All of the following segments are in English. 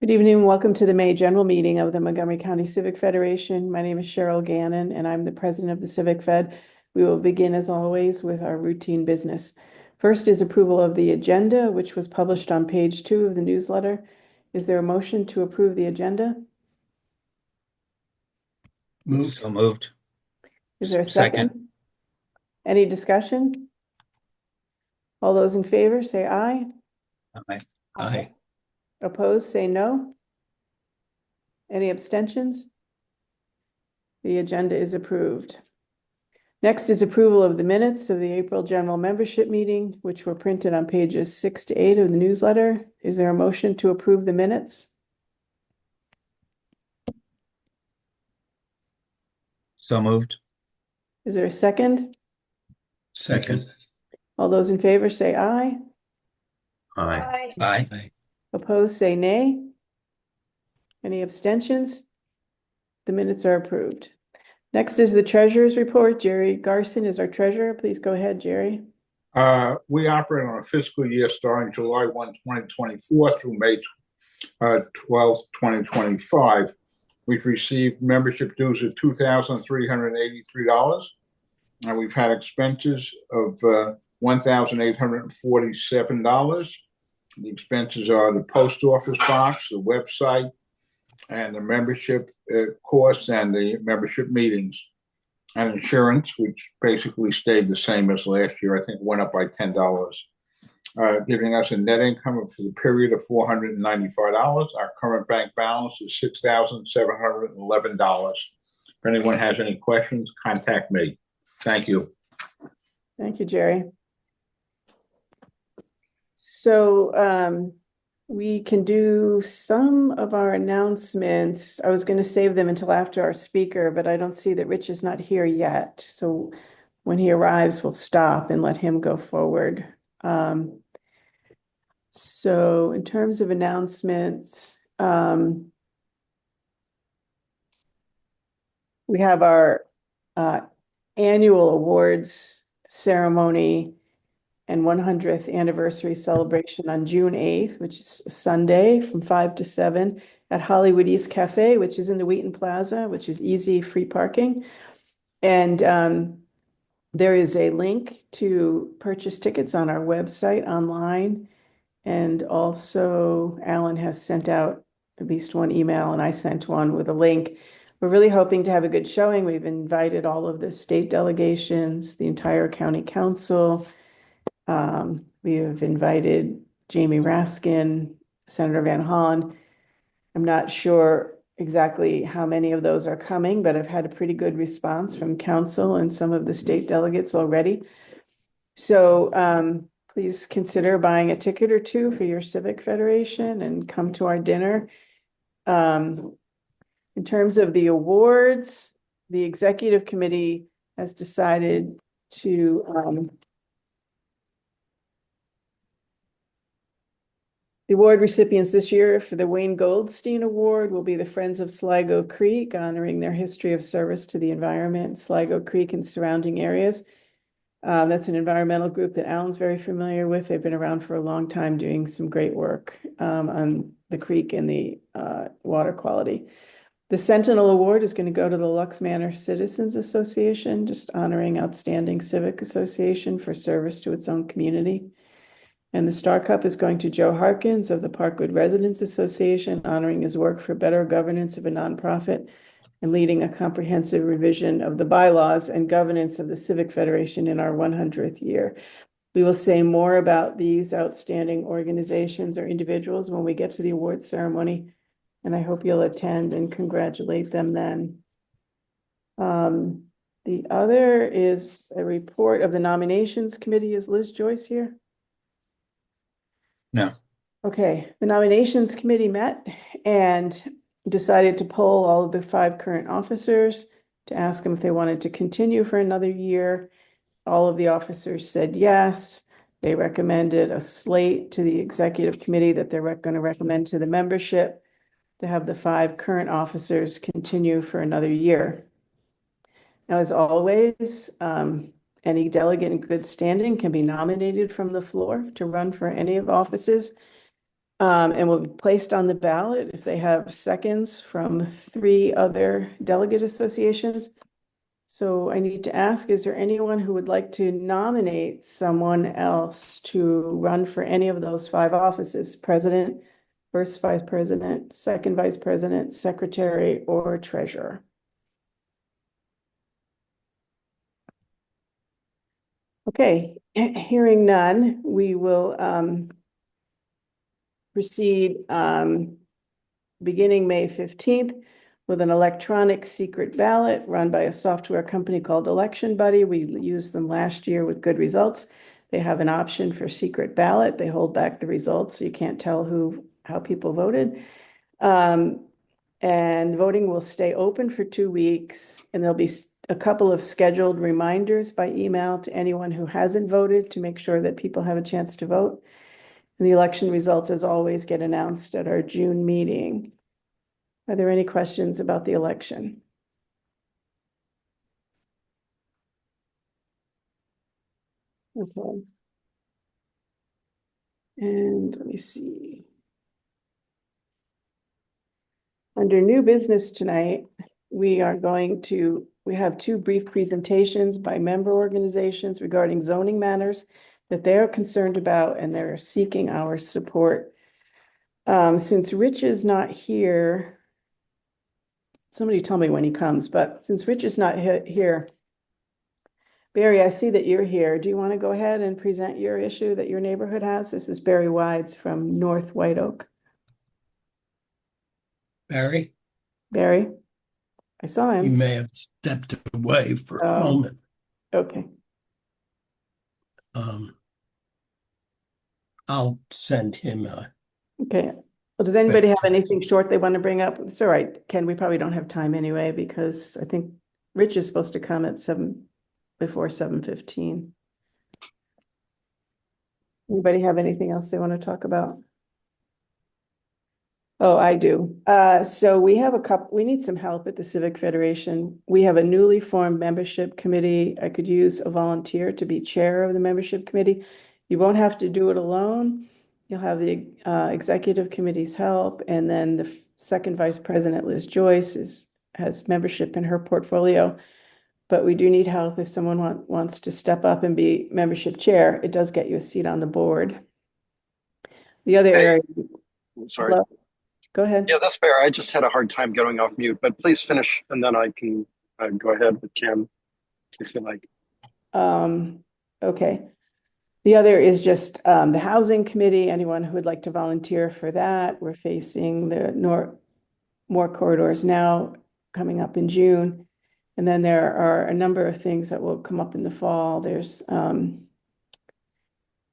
Good evening and welcome to the May General Meeting of the Montgomery County Civic Federation. My name is Cheryl Gannon and I'm the president of the Civic Fed. We will begin as always with our routine business. First is approval of the agenda, which was published on page 2 of the newsletter. Is there a motion to approve the agenda? Moved. So moved. Is there a second? Any discussion? All those in favor say aye. Aye. Aye. Opposed, say no. Any abstentions? The agenda is approved. Next is approval of the minutes of the April General Membership Meeting, which were printed on pages 6 to 8 of the newsletter. Is there a motion to approve the minutes? So moved. Is there a second? Second. All those in favor say aye. Aye. Aye. Aye. Opposed, say nay. Any abstentions? The minutes are approved. Next is the treasurer's report. Jerry Garson is our treasurer. Please go ahead, Jerry. We operate on a fiscal year starting July 1, 2024 through May 12, 2025. We've received membership dues of $2,383, and we've had expenses of $1,847. The expenses are the post office box, the website, and the membership costs and the membership meetings, and insurance, which basically stayed the same as last year. I think went up by $10, giving us a net income for the period of $495. Our current bank balance is $6,711. If anyone has any questions, contact me. Thank you. Thank you, Jerry. So we can do some of our announcements. I was going to save them until after our speaker, but I don't see that Rich is not here yet. So when he arrives, we'll stop and let him go forward. So in terms of announcements, we have our annual awards ceremony and 100th anniversary celebration on June 8th, which is Sunday from 5 to 7 at Hollywood East Cafe, which is in the Wheaton Plaza, which is easy free parking. And there is a link to purchase tickets on our website online. And also Alan has sent out at least one email and I sent one with a link. We're really hoping to have a good showing. We've invited all of the state delegations, the entire county council. We have invited Jamie Raskin, Senator Van Hollen. I'm not sure exactly how many of those are coming, but I've had a pretty good response from council and some of the state delegates already. So please consider buying a ticket or two for your Civic Federation and come to our dinner. In terms of the awards, the executive committee has decided to the award recipients this year for the Wayne Goldstein Award will be the Friends of Sligo Creek, honoring their history of service to the environment, Sligo Creek and surrounding areas. That's an environmental group that Alan's very familiar with. They've been around for a long time doing some great work on the creek and the water quality. The Sentinel Award is going to go to the Lux Manor Citizens Association, just honoring outstanding civic association for service to its own community. And the Star Cup is going to Joe Harkins of the Parkwood Residents Association, honoring his work for better governance of a nonprofit and leading a comprehensive revision of the bylaws and governance of the Civic Federation in our 100th year. We will say more about these outstanding organizations or individuals when we get to the awards ceremony, and I hope you'll attend and congratulate them then. The other is a report of the nominations committee. Is Liz Joyce here? No. Okay, the nominations committee met and decided to poll all of the 5 current officers to ask them if they wanted to continue for another year. All of the officers said yes. They recommended a slate to the executive committee that they're going to recommend to the membership to have the 5 current officers continue for another year. Now, as always, any delegate in good standing can be nominated from the floor to run for any of offices. and will be placed on the ballot if they have seconds from 3 other delegate associations. So I need to ask, is there anyone who would like to nominate someone else to run for any of those 5 offices? President, first vice president, second vice president, secretary, or treasurer? Okay, hearing none, we will proceed beginning May 15th with an electronic secret ballot run by a software company called Election Buddy. We used them last year with good results. They have an option for secret ballot. They hold back the results, so you can't tell how people voted. And voting will stay open for 2 weeks, and there'll be a couple of scheduled reminders by email to anyone who hasn't voted to make sure that people have a chance to vote. And the election results, as always, get announced at our June meeting. Are there any questions about the election? Okay. And let me see. Under new business tonight, we have 2 brief presentations by member organizations regarding zoning matters that they're concerned about, and they're seeking our support. Since Rich is not here, somebody tell me when he comes, but since Rich is not here, Barry, I see that you're here. Do you want to go ahead and present your issue that your neighborhood has? This is Barry Wides from North White Oak. Barry, Barry, I saw you him. may have stepped away for a Oh. moment. Okay. I'll send him Okay. Well, does anybody have anything short they want to bring up? It's all right, Ken, we probably don't have time anyway, because I think Rich is supposed to come at before 7:15. Anybody have anything else they want to talk about? Oh, I do. So we need some help at the Civic Federation. We have a newly formed membership committee. I could use a volunteer to be chair of the membership committee. You won't have to do it alone. You'll have the executive committee's help, and then the second vice president, Liz Joyce, has membership in her portfolio. But we do need help if someone wants to step up and be membership chair. It does get you a seat on the board. The other area. Sorry. Hello? Go ahead. Yeah, that's fair. I just had a hard time getting off mute, but please finish and then I can go ahead with Ken if you like. Okay. The other is just the housing committee. Anyone who would like to volunteer for that? We're facing the more corridors now coming up in June. And then there are a number of things that will come up in the fall. There's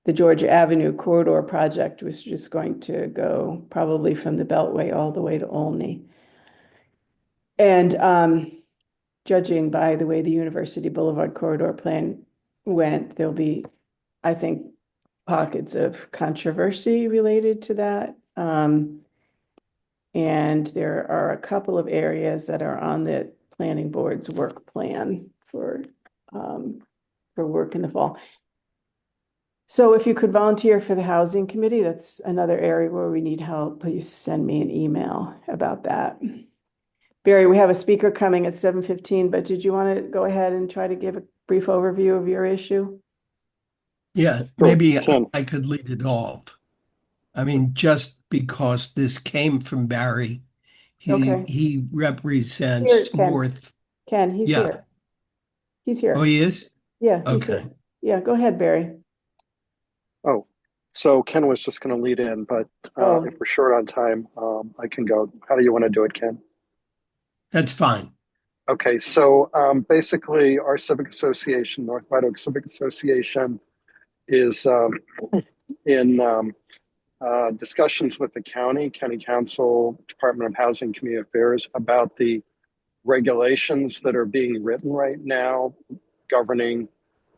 the Georgia Avenue corridor project, which is going to go probably from the Beltway all the way to Olney. And judging by the way the University Boulevard corridor plan went, there'll be, I think, pockets of controversy related to that. And there are a couple of areas that are on the planning board's work plan for work in the fall. So if you could volunteer for the housing committee, that's another area where we need help. Please send me an email about that. Barry, we have a speaker coming at 7:15, but did you want to go ahead and try to give a brief overview of your issue? Yeah, maybe I could lead it off. I mean, just because this came from Barry, he represents North. Ken, he's here. He's here. Oh, he is? Yeah, he's here. Yeah, go ahead, Barry. Oh, so Ken was just going to lead in, but if we're short on time, I can go. How do you want to do it, Ken? That's fine. Okay, so basically our civic association, North White Oak Civic Association, is in discussions with the county council, Department of Housing and Community Affairs about the regulations that are being written right now governing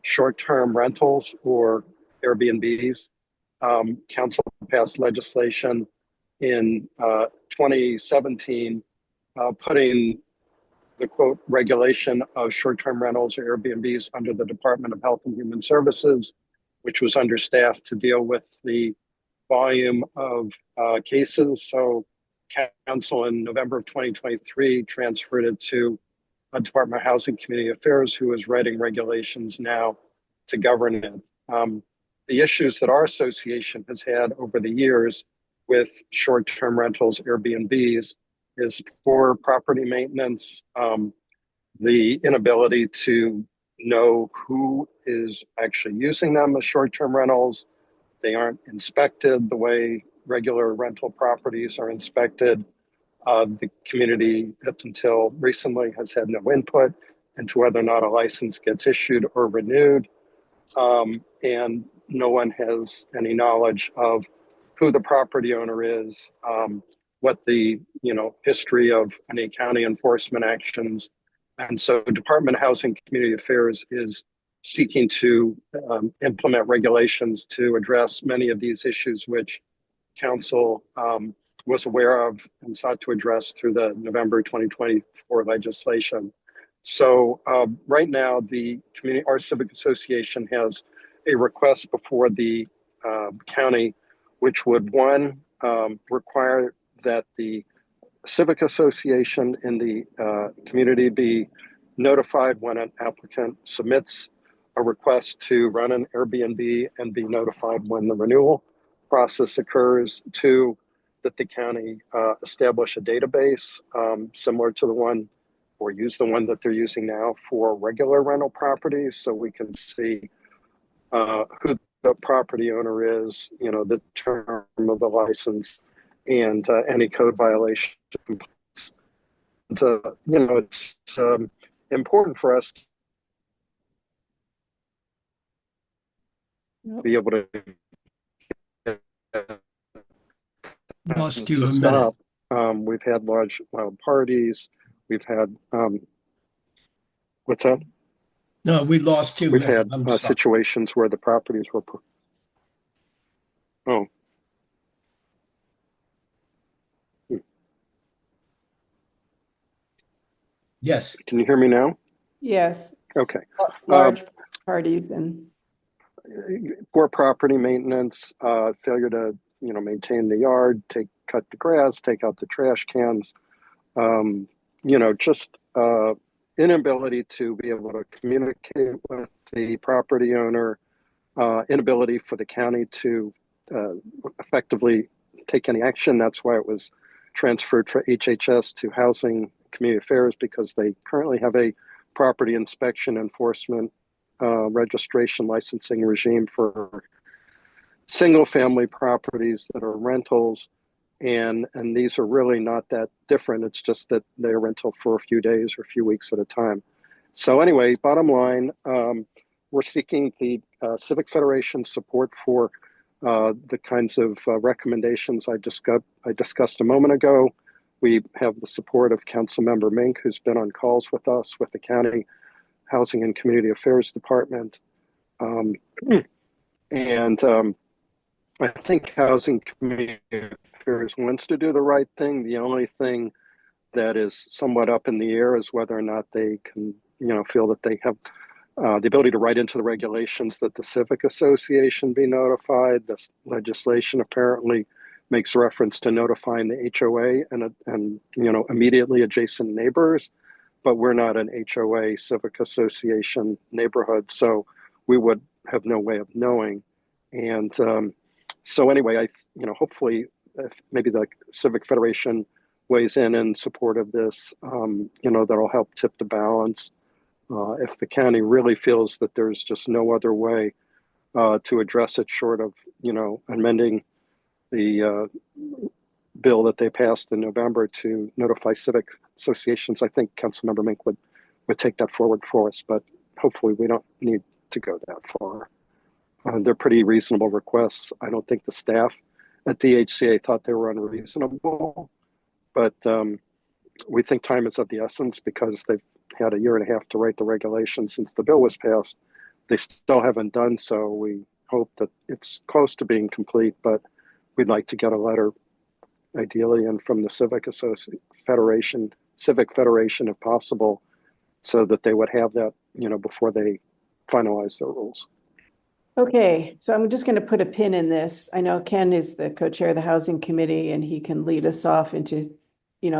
short-term rentals or Airbnbs. Council passed legislation in 2017 putting the quote regulation of short-term rentals or Airbnbs under the Department of Health and Human Services, which was understaffed to deal with the volume of cases. So council in November of 2023 transferred it to Department of Housing and Community Affairs, who is writing regulations now to govern it. The issues that our association has had over the years with short-term rentals, Airbnbs, is poor property maintenance, the inability to know who is actually using them as short-term rentals. They aren't inspected the way regular rental properties are inspected. The community, up until recently, has had no input into whether or not a license gets issued or renewed. And no one has any knowledge of who the property owner is, what the history of any county enforcement actions. And so Department of Housing and Community Affairs is seeking to implement regulations to address many of these issues, which council was aware of and sought to address through the November 2024 legislation. So right now, our civic association has a request before the county, which would, one, require that the civic association in the community be notified when an applicant submits a request to run an Airbnb and be notified when the renewal process occurs. Two, that the county establish a database similar to the one, or use the one that they're using now for regular rental properties, so we can see who the property owner is, the term of the license, and any code violation. It's important for us to be able to lost you a minute. We've had large parties. We've had what's that? No, we lost you. We've had situations where the properties were. Oh. Yes. Can you hear me now? Yes. Okay. Large parties and poor property maintenance, failure to maintain the yard, cut the grass, take out the trash cans, just inability to be able to communicate with the property owner, inability for the county to effectively take any action. That's why it was transferred for HHS to Housing Community Affairs, because they currently have a property inspection enforcement registration licensing regime for single family properties that are rentals. And these are really not that different. It's just that they're rental for a few days or a few weeks at a time. So anyway, bottom line, we're seeking the Civic Federation support for the kinds of recommendations I discussed a moment ago. We have the support of Councilmember Mink, who's been on calls with us with the County Housing and Community Affairs Department. I think Housing Community Affairs wants to do the right thing. The only thing that is somewhat up in the air is whether or not they can, feel that they have the ability to write into the regulations that the Civic Association be notified. This legislation apparently makes reference to notifying the HOA and immediately adjacent neighbors, but we're not an HOA Civic Association neighborhood, so we would have no way of knowing. And so anyway, hopefully, if maybe the Civic Federation weighs in support of this, that'll help tip the balance. If the county really feels that there's just no other way to address it short of, amending the bill that they passed in November to notify civic associations, I think Councilmember Mink would take that forward for us, but hopefully we don't need to go that far. They're pretty reasonable requests. I don't think the staff at the HCA thought they were unreasonable, but we think time is of the essence because they've had a year and a half to write the regulations since the bill was passed. They still haven't done so. We hope that it's close to being complete, but we'd like to get a letter, ideally, and from the Civic Federation if possible, so that they would have that, before they finalize their rules. Okay, so I'm just going to put a pin in this. I know Ken is the co-chair of the Housing Committee, and he can lead us off into,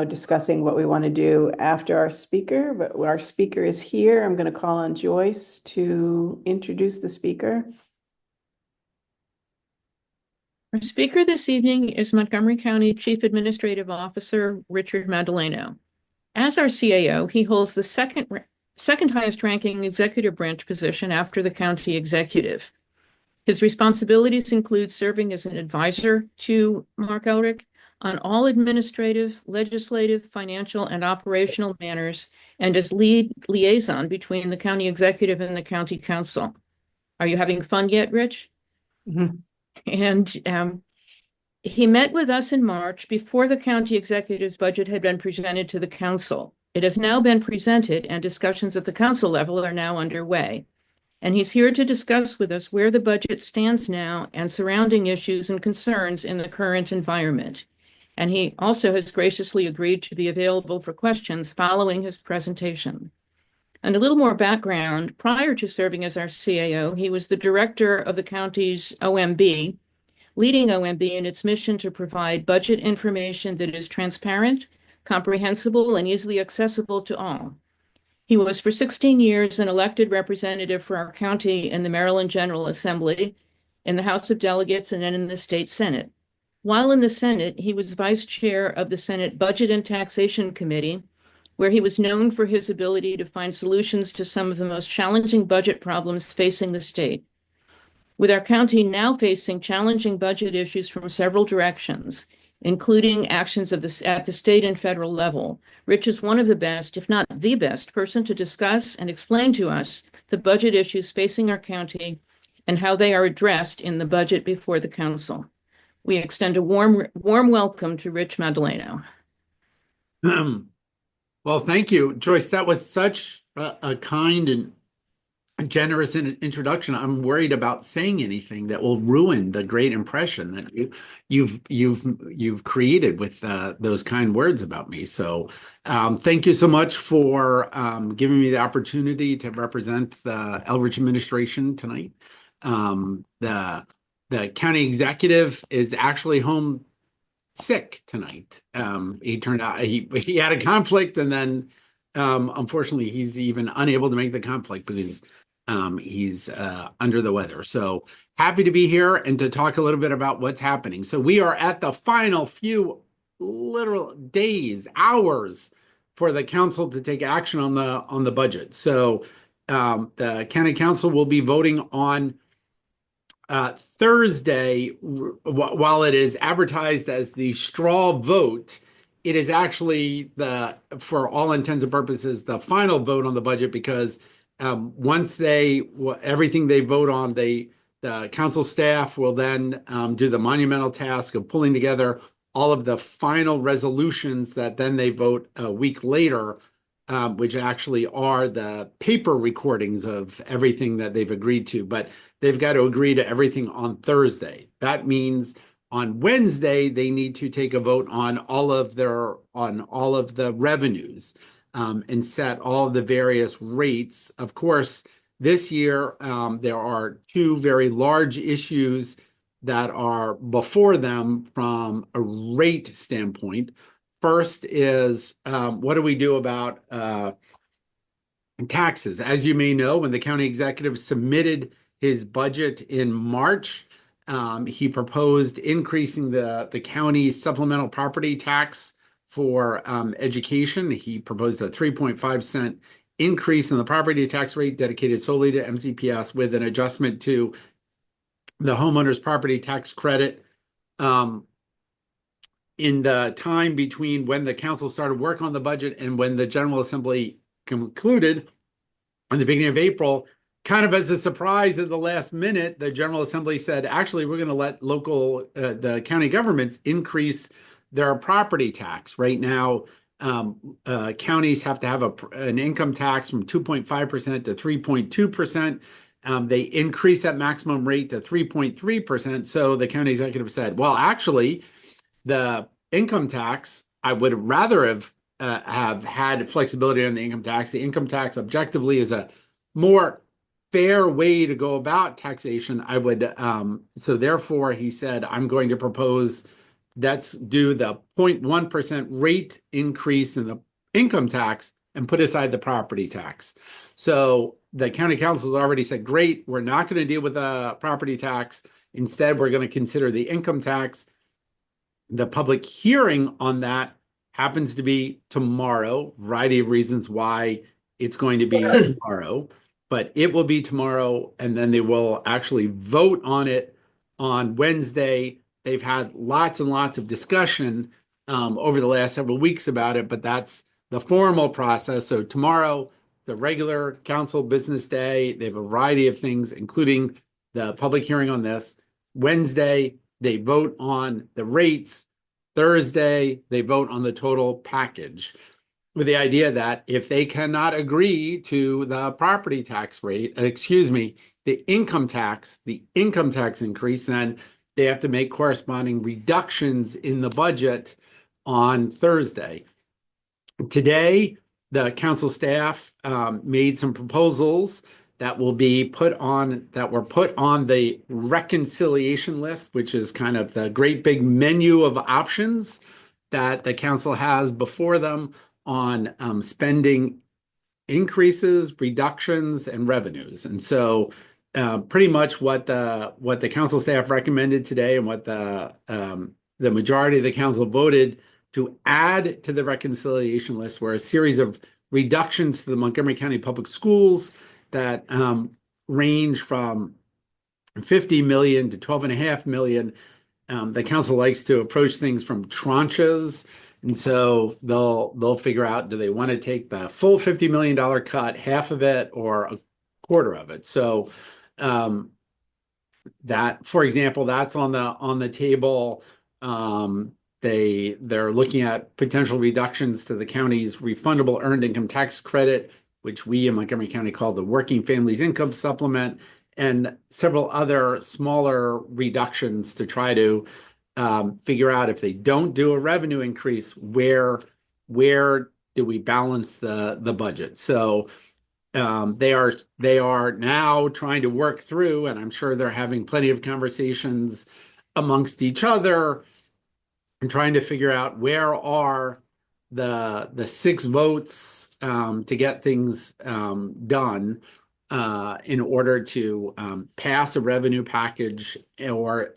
discussing what we want to do after our speaker. But our speaker is here. I'm going to call on Joyce to introduce the speaker. Our speaker this evening is Montgomery County Chief Administrative Officer Richard Madaleno. As our CAO, he holds the second highest ranking executive branch position after the county executive. His responsibilities include serving as an advisor to Mark Elric on all administrative, legislative, financial, and operational matters, and as lead liaison between the county executive and the county council. Are you having fun yet, Rich? Mm-hmm. And he met with us in March before the county executive's budget had been presented to the council. It has now been presented, and discussions at the council level are now underway. And he's here to discuss with us where the budget stands now and surrounding issues and concerns in the current environment. And he also has graciously agreed to be available for questions following his presentation. And a little more background, prior to serving as our CAO, he was the director of the county's OMB, leading OMB in its mission to provide budget information that is transparent, comprehensible, and easily accessible to all. He was for 16 years an elected representative for our county in the Maryland General Assembly, in the House of Delegates, and then in the state Senate. While in the Senate, he was vice chair of the Senate Budget and Taxation Committee, where he was known for his ability to find solutions to some of the most challenging budget problems facing the state. With our county now facing challenging budget issues from several directions, including actions at the state and federal level, Rich is one of the best, if not the best, person to discuss and explain to us the budget issues facing our county and how they are addressed in the budget before the council. We extend a warm welcome to Rich Madaleno. Well, thank you, Joyce. That was such a kind and generous introduction. I'm worried about saying anything that will ruin the great impression that you've created with those kind words about me. So thank you so much for giving me the opportunity to represent the Elrich administration tonight. The county executive is actually home sick tonight. He turned out he had a conflict, and then unfortunately he's even unable to make the conflict because he's under the weather. So happy to be here and to talk a little bit about what's happening. So we are at the final few literal days, hours for the council to take action on the budget. So the county council will be voting on Thursday. While it is advertised as the straw vote, it is actually for all intents and purposes, the final vote on the budget, because once everything they vote on, the council staff will then do the monumental task of pulling together all of the final resolutions that then they vote a week later, which actually are the paper recordings of everything that they've agreed to. But they've got to agree to everything on Thursday. That means on Wednesday, they need to take a vote on all of the revenues. And set all of the various rates. Of course, this year, there are two very large issues that are before them from a rate standpoint. First is, what do we do about taxes? As you may know, when the county executive submitted his budget in March, he proposed increasing the county's supplemental property tax for education. He proposed a 3.5-cent increase in the property tax rate dedicated solely to MCPS, with an adjustment to the homeowner's property tax credit. In the time between when the council started work on the budget and when the General Assembly concluded in the beginning of April, kind of as a surprise at the last minute, the General Assembly said, actually, we're going to let the county governments increase their property tax. Right now, counties have to have an income tax from 2.5% to 3.2%. They increased that maximum rate to 3.3%. So the county executive said, well, actually, the income tax, I would rather have had flexibility on the income tax. The income tax objectively is a more fair way to go about taxation, I would, so therefore he said, I'm going to propose, let's do the 0.1% rate increase in the income tax and put aside the property tax. So the county council has already said, great, we're not going to deal with the property tax. Instead, we're going to consider the income tax. The public hearing on that happens to be tomorrow. Variety of reasons why it's going to be tomorrow, but it will be tomorrow, and then they will actually vote on it on Wednesday. They've had lots and lots of discussion over the last several weeks about it, but that's the formal process. So tomorrow, the regular council business day, they have a variety of things, including the public hearing on this. Wednesday, they vote on the rates. Thursday, they vote on the total package, with the idea that if they cannot agree to the property tax rate, the income tax increase, then they have to make corresponding reductions in the budget on Thursday. Today, the council staff made some proposals that were put on the reconciliation list, which is kind of the great big menu of options that the council has before them on spending increases, reductions, and revenues. And so pretty much what the council staff recommended today and what the majority of the council voted to add to the reconciliation list were a series of reductions to the Montgomery County Public Schools that range from 50 million to 12.5 million. The council likes to approach things from tranches. And so they'll figure out, do they want to take the full $50 million cut, half of it, or a quarter of it? So that, for example, that's on the table. They're looking at potential reductions to the county's refundable earned income tax credit, which we in Montgomery County call the Working Families Income Supplement, and several other smaller reductions to try to figure out, if they don't do a revenue increase, where do we balance the budget? So they are now trying to work through, and I'm sure they're having plenty of conversations amongst each other and trying to figure out where are the 6 votes to get things done in order to pass a revenue package or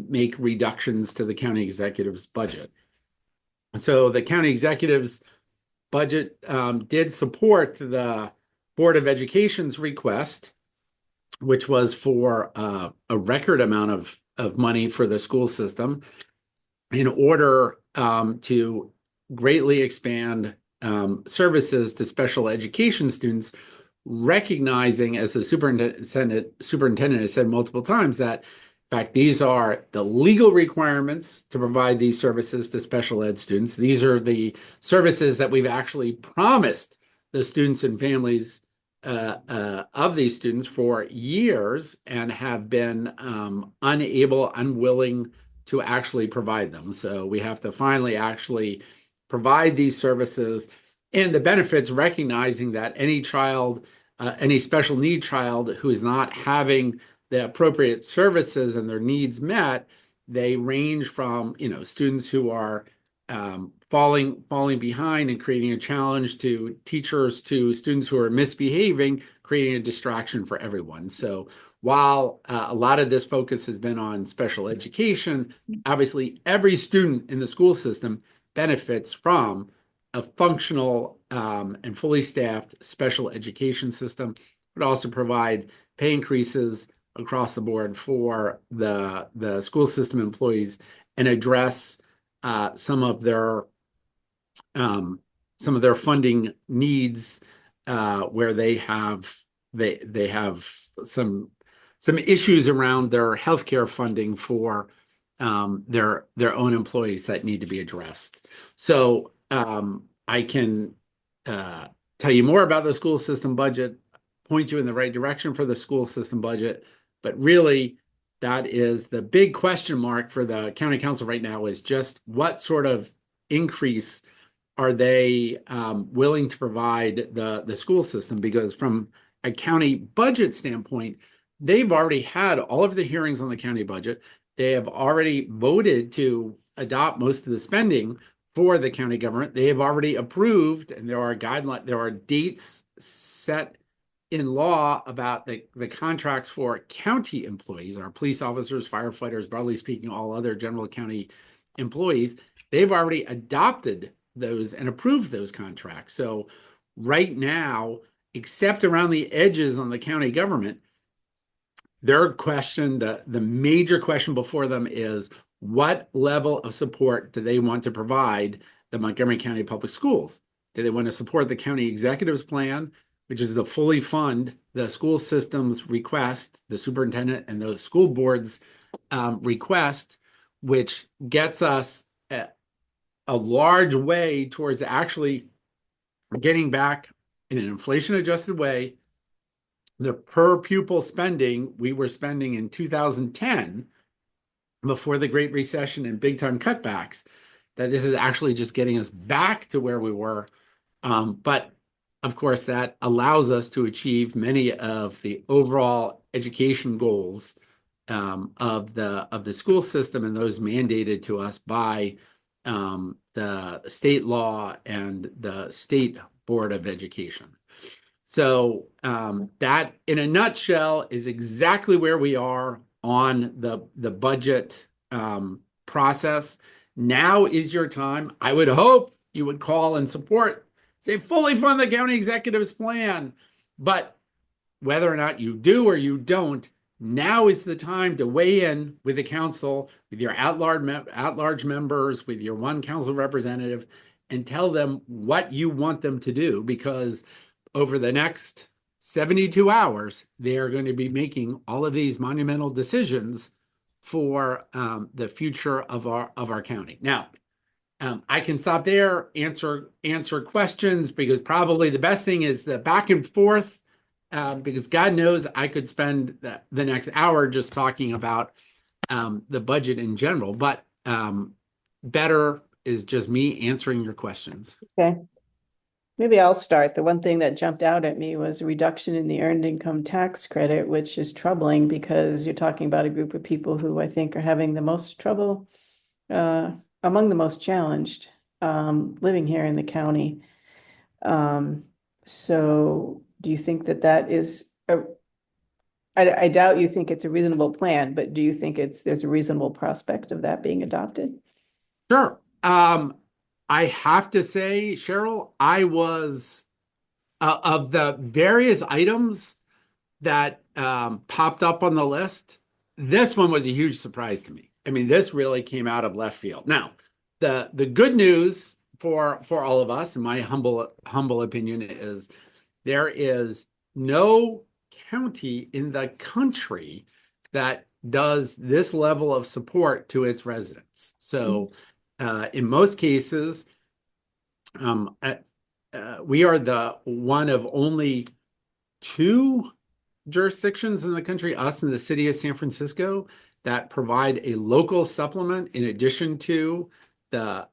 make reductions to the county executive's budget. So the county executive's budget did support the Board of Education's request, which was for a record amount of money for the school system in order to greatly expand services to special education students, recognizing, as the superintendent has said multiple times, that in fact, these are the legal requirements to provide these services to special ed students. These are the services that we've actually promised the students and families of these students for years and have been unwilling to actually provide them. So we have to finally actually provide these services, and the benefits, recognizing that any child, any special need child who is not having the appropriate services and their needs met, they range from, students who are falling behind and creating a challenge, to teachers, to students who are misbehaving, creating a distraction for everyone. So while a lot of this focus has been on special education, obviously every student in the school system benefits from a functional and fully staffed special education system. It also provide pay increases across the board for the school system employees and address some of their funding needs where they have some issues around their healthcare funding for their own employees that need to be addressed. So I can tell you more about the school system budget, point you in the right direction for the school system budget, but really that is the big question mark for the county council right now, is just what sort of increase are they willing to provide the school system? Because from a county budget standpoint, they've already had all of the hearings on the county budget. They have already voted to adopt most of the spending for the county government. They have already approved, and there are guidelines, there are dates set in law about the contracts for county employees, our police officers, firefighters, broadly speaking, all other general county employees. They've already adopted those and approved those contracts. So right now, except around the edges on the county government, their question, the major question before them is, what level of support do they want to provide the Montgomery County Public Schools? Do they want to support the county executive's plan, which is to fully fund the school system's request, the superintendent and the school board's request, which gets us a large way towards actually getting back in an inflation-adjusted way the per pupil spending we were spending in 2010 before the Great Recession and big time cutbacks, that this is actually just getting us back to where we were. But of course, that allows us to achieve many of the overall education goals of the school system and those mandated to us by the state law and the State Board of Education. So that, in a nutshell, is exactly where we are on the budget process. Now is your time. I would hope you would call and support, say, fully fund the county executive's plan. But whether or not you do or you don't, now is the time to weigh in with the council, with your at-large members, with your one council representative, and tell them what you want them to do, because over the next 72 hours, they are going to be making all of these monumental decisions for the future of our county. Now, I can stop there, answer questions, because probably the best thing is the back and forth, because God knows I could spend the next hour just talking about the budget in general, but better is just me answering your questions. Okay. Maybe I'll start. The one thing that jumped out at me was a reduction in the earned income tax credit, which is troubling because you're talking about a group of people who I think are having the most trouble, among the most challenged, living here in the county. So do you think that is I doubt you think it's a reasonable plan, but do you think there's a reasonable prospect of that being adopted? Sure. I have to say, Cheryl, I was of the various items that popped up on the list, this one was a huge surprise to me. I mean, this really came out of left field. Now, the good news for all of us, in my humble opinion, is there is no county in the country that does this level of support to its residents. So in most cases, we are the one of only 2 jurisdictions in the country, us and the city of San Francisco, that provide a local supplement in addition to the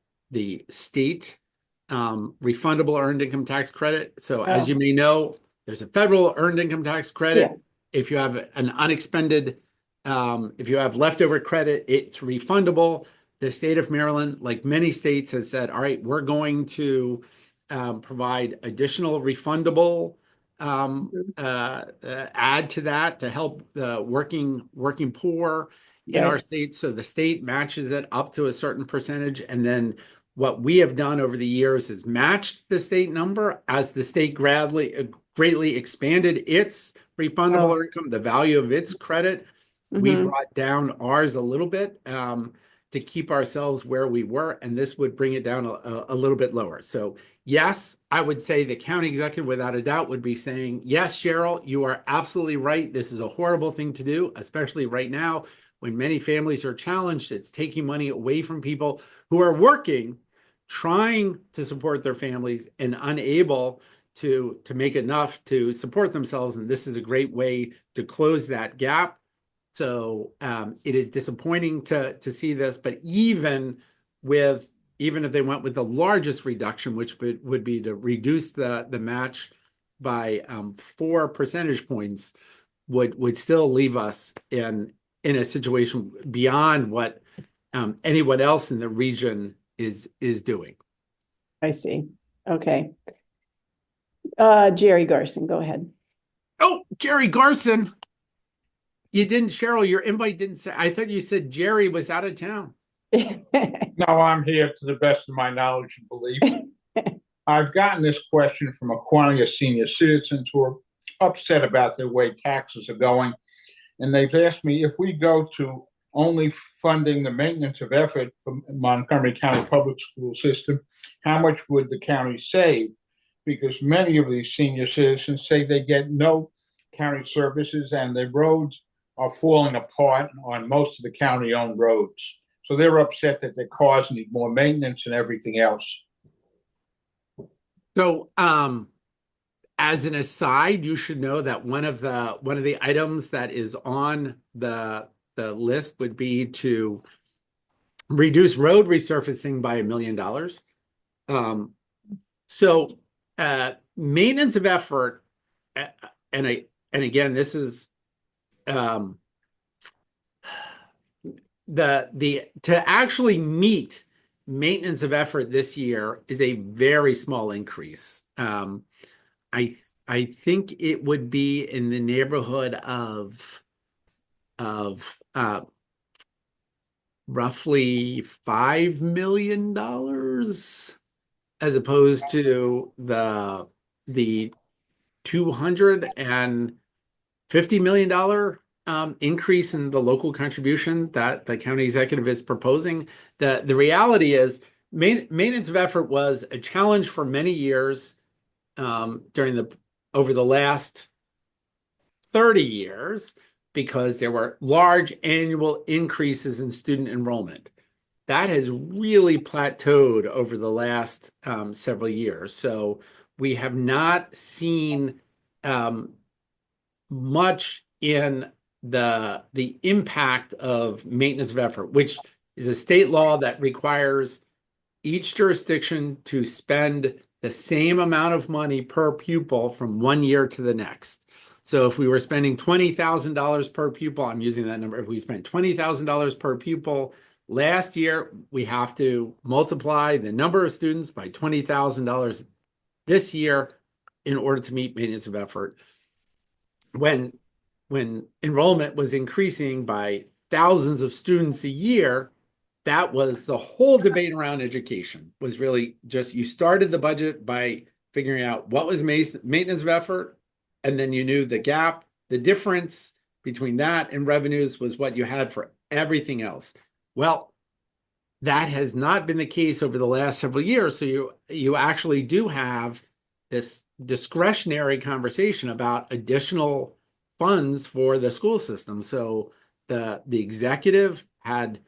state refundable earned income tax credit. So as you may know, there's a federal earned income tax credit. Yeah. If you have an unexpended, if you have leftover credit, it's refundable. The state of Maryland, like many states, has said, all right, we're going to provide additional refundable add to that to help the working poor in our state. So the state matches it up to a certain percentage. And then what we have done over the years is matched the state number as the state greatly expanded its refundable income, the value of its credit. We brought down ours a little bit to keep ourselves where we were, and this would bring it down a little bit lower. So yes, I would say the county executive without a doubt would be saying, yes, Cheryl, you are absolutely right. This is a horrible thing to do, especially right now when many families are challenged. It's taking money away from people who are working, trying to support their families and unable to make enough to support themselves. And this is a great way to close that gap. So it is disappointing to see this, but even if they went with the largest reduction, which would be to reduce the match by 4 percentage points would still leave us in a situation beyond what anyone else in the region is doing. I see. Okay. Jerry Garson, go ahead. Oh, Jerry Garson. You didn't, Cheryl, your invite didn't say, I thought you said Jerry was out of town. No, I'm here to the best of my knowledge and belief. I've gotten this question from a quantity of senior citizens who are upset about the way taxes are going. And they've asked me if we go to only funding the maintenance of effort for Montgomery County Public School System, how much would the county save? Because many of these senior citizens say they get no county services and the roads are falling apart on most of the county-owned roads. So they're upset that their cars need more maintenance and everything else. So, as an aside, you should know that one of the items that is on the list would be to reduce road resurfacing by $1 million. So, maintenance of effort, and again, this is to actually meet maintenance of effort this year is a very small increase. I think it would be in the neighborhood of roughly $5 million, as opposed to the $250 million increase in the local contribution that the county executive is proposing. The reality is maintenance of effort was a challenge for many years over the last 30 years because there were large annual increases in student enrollment. That has really plateaued over the last several years. So we have not seen much in the impact of maintenance of effort, which is a state law that requires each jurisdiction to spend the same amount of money per pupil from one year to the next. So if we were spending $20,000 per pupil, I'm using that number, if we spent $20,000 per pupil last year, we have to multiply the number of students by $20,000 this year in order to meet maintenance of effort. When enrollment was increasing by thousands of students a year, that was the whole debate around education, was really just you started the budget by figuring out what was maintenance of effort, and then you knew the gap, the difference between that and revenues was what you had for everything else. Well, that has not been the case over the last several years. So you actually do have this discretionary conversation about additional funds for the school system. So the executive had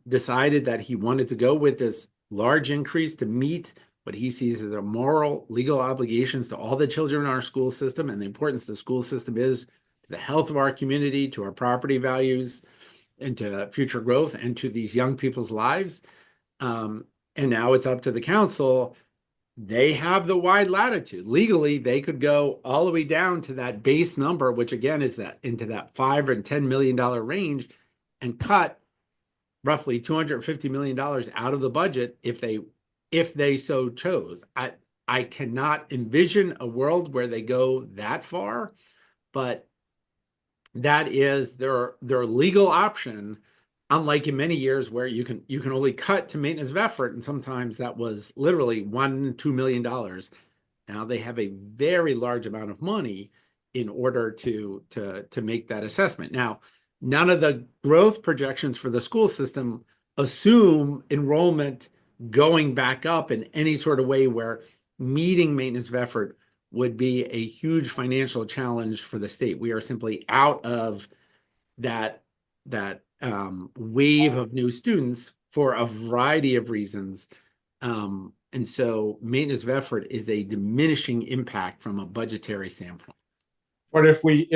decided that he wanted to go with this large increase to meet what he sees as a moral, legal obligations to all the children in our school system and the importance the school system is to the health of our community, to our property values, and to future growth, and to these young people's lives. And now it's up to the council. They have the wide latitude. Legally, they could go all the way down to that base number, which again is that into that $5 or $10 million range, and cut roughly $250 million out of the budget if they so chose. I cannot envision a world where they go that far, but that is their legal option, unlike in many years where you can only cut to maintenance of effort, and sometimes that was literally $1-2 million. Now they have a very large amount of money in order to make that assessment. Now, none of the growth projections for the school system assume enrollment going back up in any sort of way where meeting maintenance of effort would be a huge financial challenge for the state. We are simply out of that wave of new students for a variety of reasons. And so maintenance of effort is a diminishing impact from a budgetary standpoint. But if we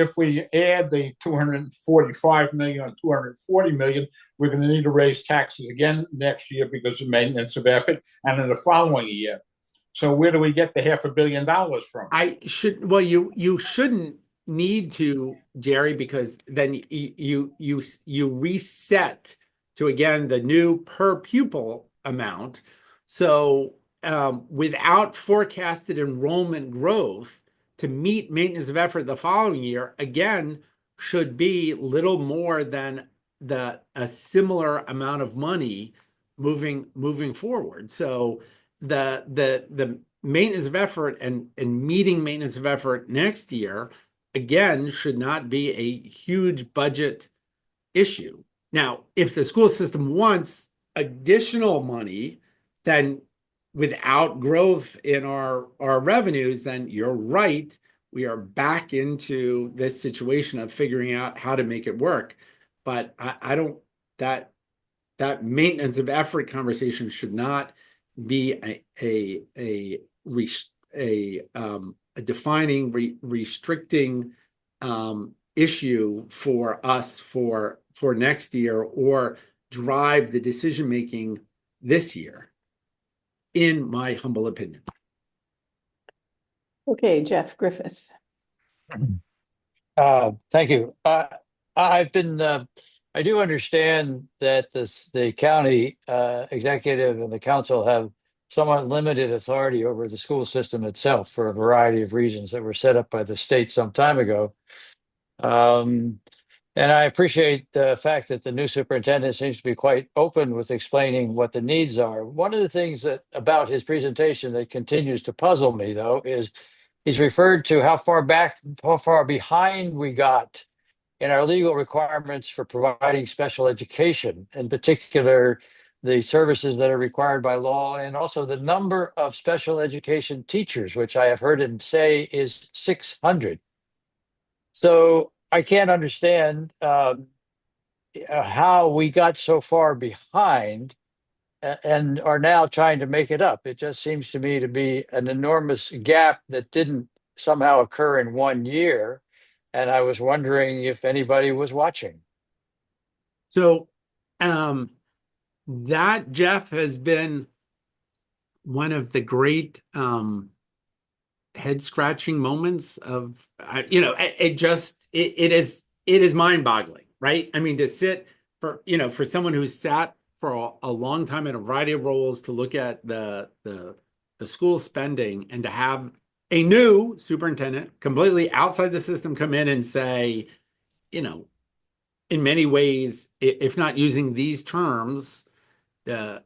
add the 245 million and 240 million, we're going to need to raise taxes again next year because of maintenance of effort, and in the following year. So where do we get the $500 million from? Well, you shouldn't need to, Jerry, because then you reset to, again, the new per pupil amount. So without forecasted enrollment growth to meet maintenance of effort the following year, again, should be little more than a similar amount of money moving forward. So the maintenance of effort and meeting maintenance of effort next year, again, should not be a huge budget issue. Now, if the school system wants additional money, then without growth in our revenues, then you're right. We are back into this situation of figuring out how to make it work. But I don't, that maintenance of effort conversation should not be a defining restricting issue for us for next year, or drive the decision making this year, in my humble opinion. Okay, Jeff Griffith. Thank you. I do understand that the county executive and the council have somewhat limited authority over the school system itself for a variety of reasons that were set up by the state some time ago. And I appreciate the fact that the new superintendent seems to be quite open with explaining what the needs are. One of the things about his presentation that continues to puzzle me, though, is he's referred to how far behind we got in our legal requirements for providing special education, in particular, the services that are required by law, and also the number of special education teachers, which I have heard him say is 600. So I can't understand how we got so far behind and are now trying to make it up. It just seems to me to be an enormous gap that didn't somehow occur in 1 year. And I was wondering if anybody was watching. So that, Jeff, has been one of the great head scratching moments of, it is mind boggling, right? I mean, to sit for someone who's sat for a long time in a variety of roles to look at the school spending, and to have a new superintendent completely outside the system come in and say, in many ways, if not using these terms, to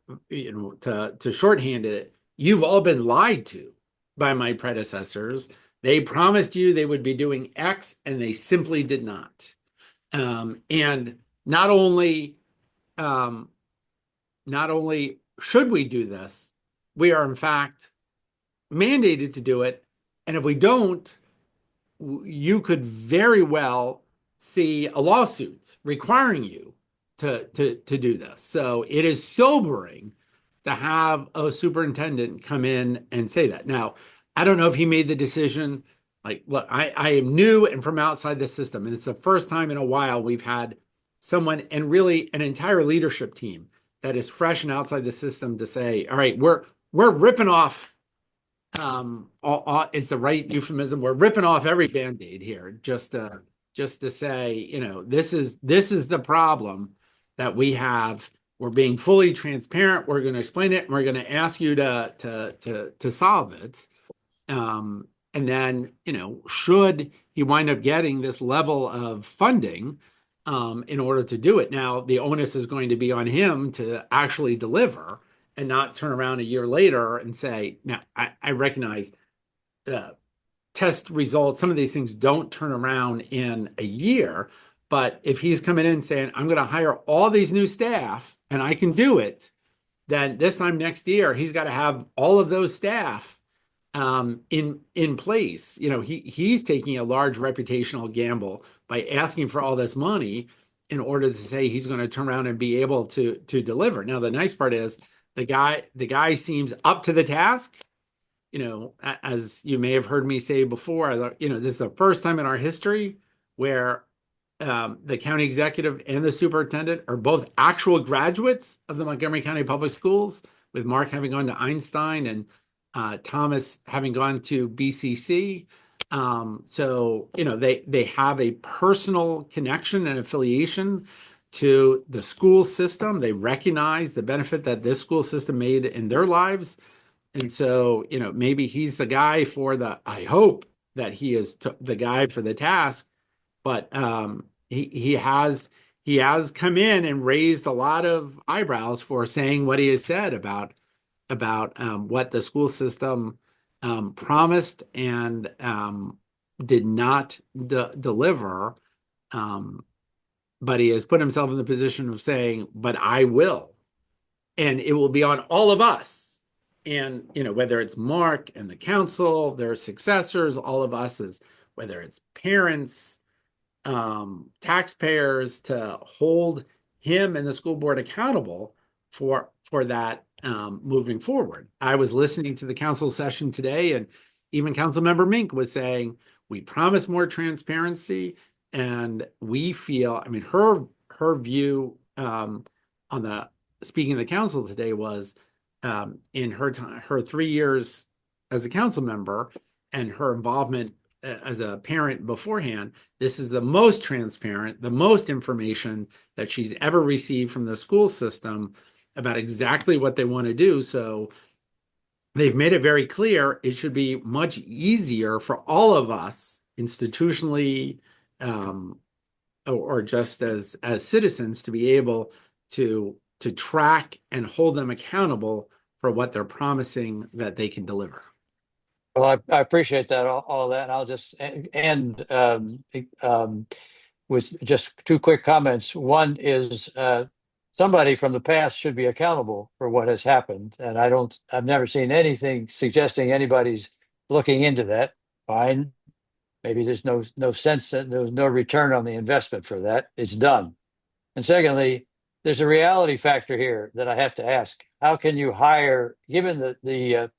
shorthand it, you've all been lied to by my predecessors. They promised you they would be doing X, and they simply did not. And not only should we do this, we are in fact mandated to do it. And if we don't, you could very well see a lawsuit requiring you to do this. So it is sobering to have a superintendent come in and say that. Now, I don't know if he made the decision. Like, look, I am new and from outside the system, and it's the first time in a while we've had someone, and really an entire leadership team, that is fresh and outside the system to say, all right, we're ripping off, is the right euphemism. We're ripping off every Band-Aid here, just to say, this is the problem that we have. We're being fully transparent. We're going to explain it, and we're going to ask you to solve it. And then, should he wind up getting this level of funding in order to do it, now the onus is going to be on him to actually deliver, and not turn around a year later and say, now, I recognize test results, some of these things don't turn around in a year, but if he's coming in saying, I'm going to hire all these new staff and I can do it, then this time next year, he's got to have all of those staff in place. He's taking a large reputational gamble by asking for all this money in order to say he's going to turn around and be able to deliver. Now, the nice part is the guy seems up to the task. As you may have heard me say before, this is the first time in our history where the county executive and the superintendent are both actual graduates of the Montgomery County Public Schools, with Mark having gone to Einstein, and Thomas having gone to BCC. So, they have a personal connection and affiliation to the school system. They recognize the benefit that this school system made in their lives. And so, maybe he's the guy I hope that he is the guy for the task, but he has come in and raised a lot of eyebrows for saying what he has said about what the school system promised and did not deliver. But he has put himself in the position of saying, but I will. And it will be on all of us. And, whether it's Mark and the council, their successors, all of us, whether it's parents, taxpayers, to hold him and the school board accountable for that moving forward. I was listening to the council session today, and even Councilmember Mink was saying, we promise more transparency, and we feel, her view on the speaking of the council today was in her 3 years as a council member and her involvement as a parent beforehand, this is the most transparent, the most information that she's ever received from the school system about exactly what they want to do. So they've made it very clear it should be much easier for all of us institutionally or just as citizens to be able to track and hold them accountable for what they're promising that they can deliver. Well, I appreciate that, all that, and I'll just end with just two quick comments. One is somebody from the past should be accountable for what has happened, and I've never seen anything suggesting anybody's looking into that. Fine, maybe there's no sense, that there's no return on the investment for that. It's done. And secondly, there's a reality factor here that I have to ask: how can you hire, given the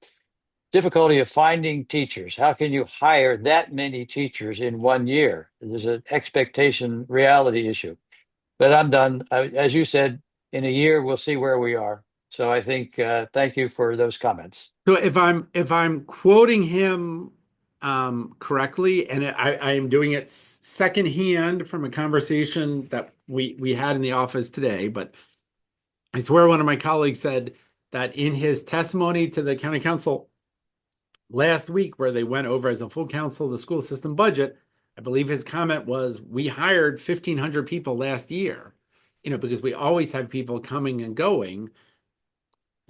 difficulty of finding teachers? How can you hire that many teachers in 1 year? There's an expectation reality issue. But I'm done. As you said, in a year, we'll see where we are. So I think, thank you for those comments. So if I'm quoting him correctly, and I am doing it secondhand from a conversation that we had in the office today, but I swear one of my colleagues said that in his testimony to the county council last week, where they went over as a full council the school system budget, I believe his comment was, we hired 1,500 people last year, because we always have people coming and going.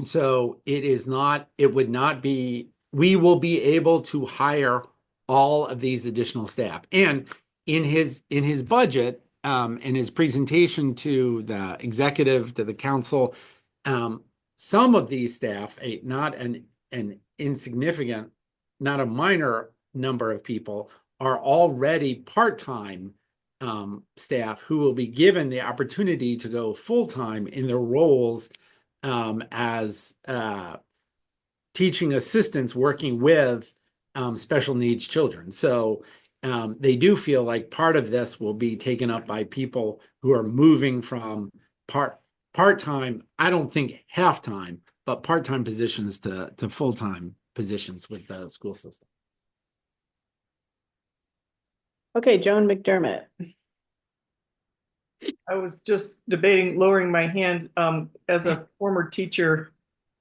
So it would not be, we will be able to hire all of these additional staff. And in his budget, in his presentation to the executive, to the council, some of these staff, not an insignificant, not a minor number of people, are already part-time staff who will be given the opportunity to go full-time in their roles as teaching assistants working with special needs children. So they do feel like part of this will be taken up by people who are moving from part-time, I don't think half-time, but part-time positions to full-time positions with the school system. Okay, Joan McDermott. I was just debating lowering my hand. As a former teacher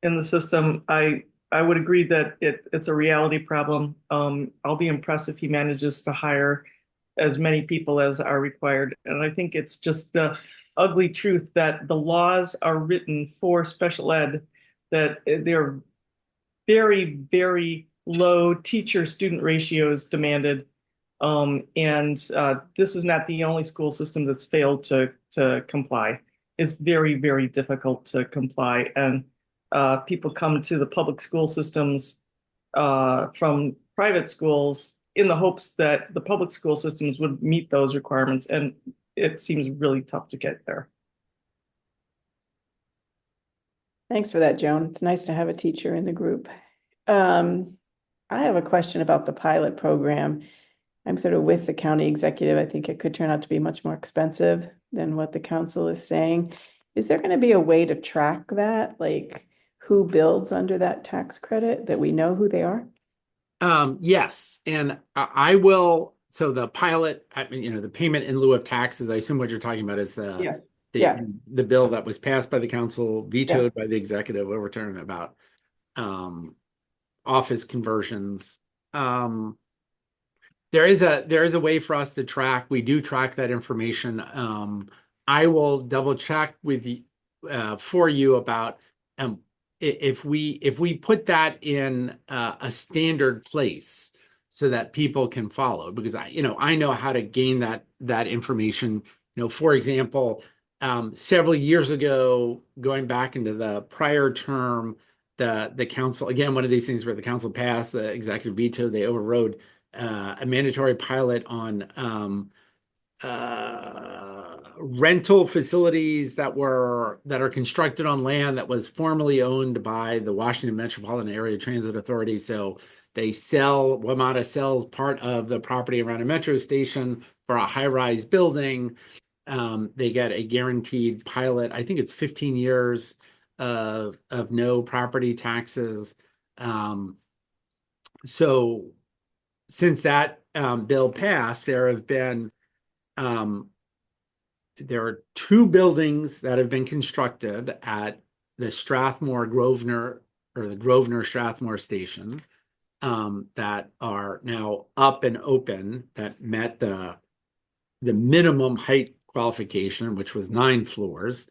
in the system, I would agree that it's a reality problem. I'll be impressed if he manages to hire as many people as are required. And I think it's just the ugly truth that the laws are written for special ed, that they're very, very low teacher-student ratios demanded. This is not the only school system that's failed to comply. It's very, very difficult to comply. And people come to the public school systems from private schools in the hopes that the public school systems would meet those requirements. And it seems really tough to get there. Thanks for that, Joan. It's nice to have a teacher in the group. I have a question about the pilot program. I'm sort of with the county executive. I think it could turn out to be much more expensive than what the council is saying. Is there going to be a way to track that? Like, who builds under that tax credit, that we know who they are? Yes, and I will, so the pilot, I mean, the payment in lieu of taxes, I assume what you're talking about is Yes. Yeah. the bill that was passed by the council, vetoed by the executive, overturned, about office conversions. There is a way for us to track. We do track that information. I will double check with for you about if we put that in a standard place so that people can follow, because I know how to gain that information. For example, several years ago, going back into the prior term, the council, again, one of these things where the council passed, the executive veto, they overrode a mandatory pilot on rental facilities that are constructed on land that was formerly owned by the Washington Metropolitan Area Transit Authority. So WMATA sells part of the property around a metro station for a high-rise building. They get a guaranteed pilot. I think it's 15 years of no property taxes. So since that bill passed, there are 2 buildings that have been constructed at the Strathmore Grosvenor, or the Grosvenor Strathmore station, that are now up and open, that met the minimum height qualification, which was 9 floors,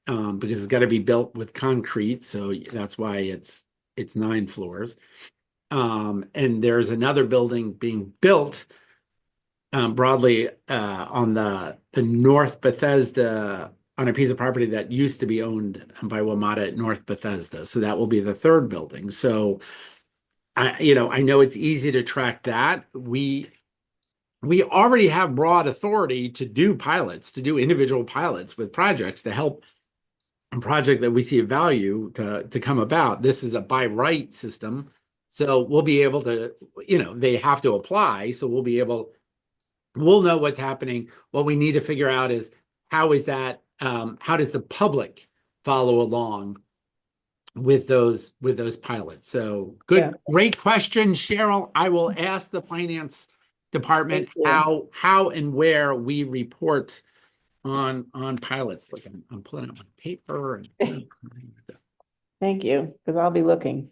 because it's got to be built with concrete, so that's why it's 9 floors. And there's another building being built broadly on the North Bethesda, on a piece of property that used to be owned by WMATA at North Bethesda. So that will be the 3rd building. So I know it's easy to track that. We already have broad authority to do pilots, to do individual pilots with projects to help a project that we see a value to come about. This is a by right system. So we'll be able to, they have to apply. So we'll know what's happening. What we need to figure out is how does the public follow along with those pilots? So great question, Cheryl. I will ask the finance department how and where we report on pilots. Look, I'm pulling out my paper. Thank you, because I'll be looking.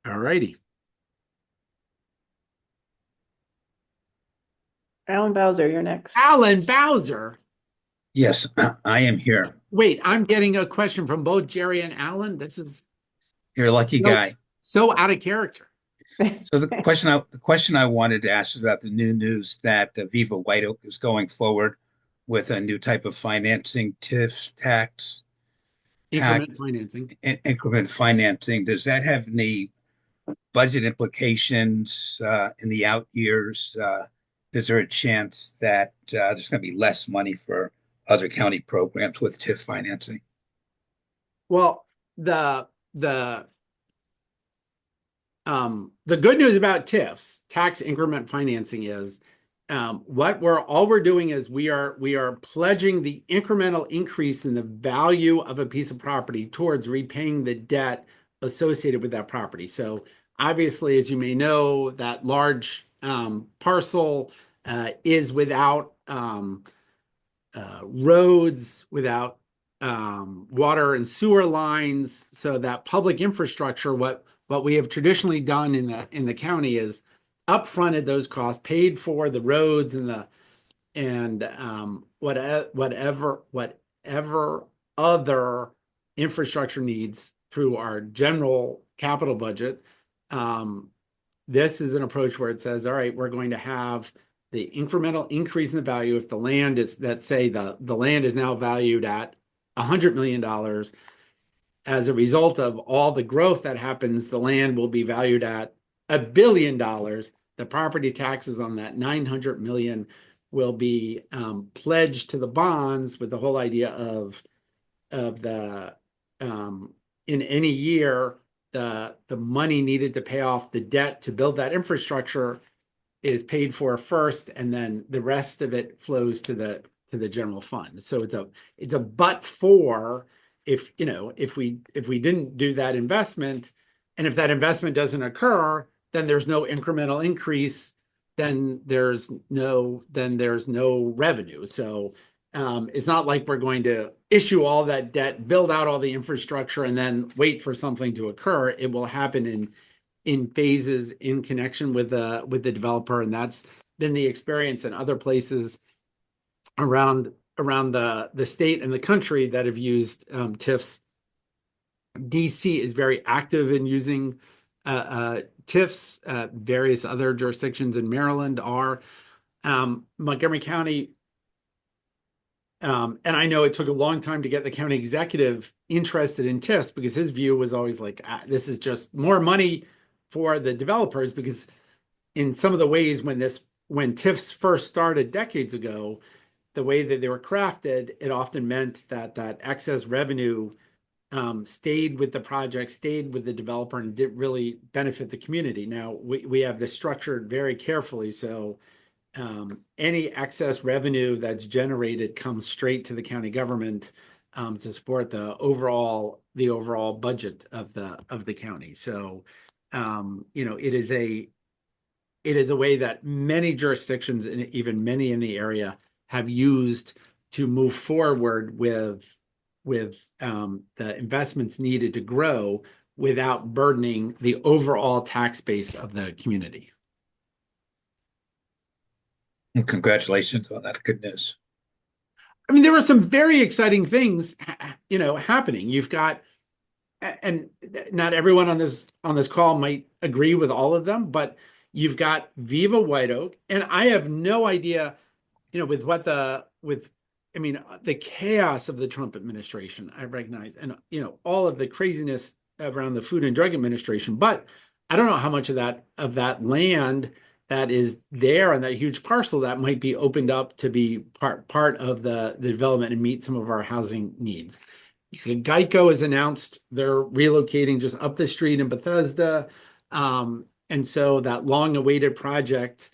All righty. Alan Bowser, you're next. Alan Bowser. Yes, I am here. Wait, I'm getting a question from both Jerry and Alan. You're a lucky guy. So out of character. So the question I wanted to ask is about the new news that Viva White Oak is going forward with a new type of financing, TIF tax. Increment financing. Increment financing. Does that have any budget implications in the out years? Is there a chance that there's going to be less money for other county programs with TIF financing? Well, the good news about TIFs, tax increment financing, is all we're doing is we are pledging the incremental increase in the value of a piece of property towards repaying the debt associated with that property. So obviously, as you may know, that large parcel is without roads, without water and sewer lines. So that public infrastructure, what we have traditionally done in the county is upfronted those costs, paid for the roads and whatever other infrastructure needs through our general capital budget. This is an approach where it says, all right, we're going to have the incremental increase in the value. If the land is, let's say the land is now valued at $100 million, as a result of all the growth that happens, the land will be valued at $1 billion. The property taxes on that $900 million will be pledged to the bonds, with the whole idea of the in any year the money needed to pay off the debt to build that infrastructure is paid for first, and then the rest of it flows to the general fund. So it's a but for if we didn't do that investment, and if that investment doesn't occur, then there's no incremental increase, then there's no revenue. So it's not like we're going to issue all that debt, build out all the infrastructure, and then wait for something to occur. It will happen in phases in connection with the developer, and that's been the experience in other places around the state and the country that have used TIFs. DC is very active in using TIFs. Various other jurisdictions in Maryland are. Montgomery County, and I know it took a long time to get the county executive interested in TIFs, because his view was always like, this is just more money for the developers, because in some of the ways when TIFs first started decades ago, the way that they were crafted, it often meant that excess revenue stayed with the project, stayed with the developer, and didn't really benefit the community. Now we have this structured very carefully, so any excess revenue that's generated comes straight to the county government to support the overall budget of the county. So it is a way that many jurisdictions, and even many in the area, have used to move forward with the investments needed to grow without burdening the overall tax base of the community. And congratulations on that. Good news. I mean, there are some very exciting things, happening. You've got, and not everyone on this call might agree with all of them, but you've got Viva White Oak, and I have no idea, with the chaos of the Trump administration, I recognize, and all of the craziness around the Food and Drug Administration, but I don't know how much of that land that is there and that huge parcel that might be opened up to be part of the development and meet some of our housing needs. Geico has announced they're relocating just up the street in Bethesda. And so that long-awaited project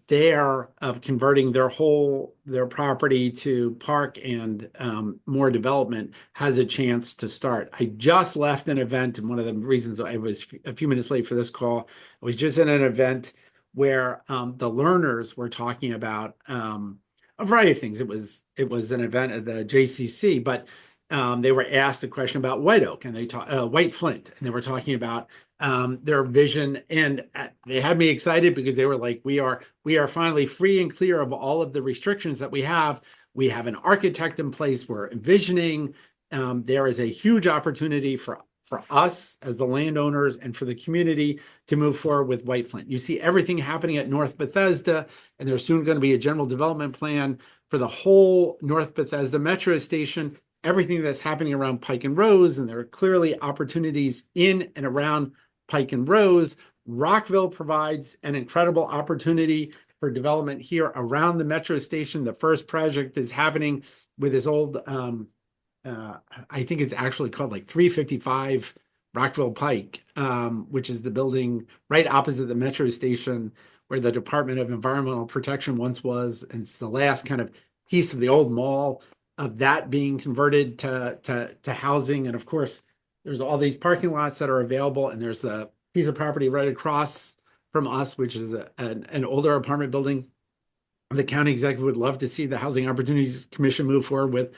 there of converting their property to park and more development has a chance to start. I just left an event, and one of the reasons I was a few minutes late for this call, I was just in an event where the learners were talking about a variety of things. It was an event at the JCC, but they were asked a question about White Oak, and White Flint, and they were talking about their vision, and they had me excited because they were like, we are finally free and clear of all of the restrictions that we have. We have an architect in place. We're envisioning. There is a huge opportunity for us as the landowners and for the community to move forward with White Flint. You see everything happening at North Bethesda, and there's soon going to be a general development plan for the whole North Bethesda metro station, everything that's happening around Pike and Rose, and there are clearly opportunities in and around Pike and Rose. Rockville provides an incredible opportunity for development here around the metro station. The first project is happening with this old, I think it's actually called like 355 Rockville Pike, which is the building right opposite the metro station where the Department of Environmental Protection once was. And it's the last kind of piece of the old mall of that being converted to housing. And of course, there's all these parking lots that are available, and there's the piece of property right across from us, which is an older apartment building. The county executive would love to see the Housing Opportunities Commission move forward with.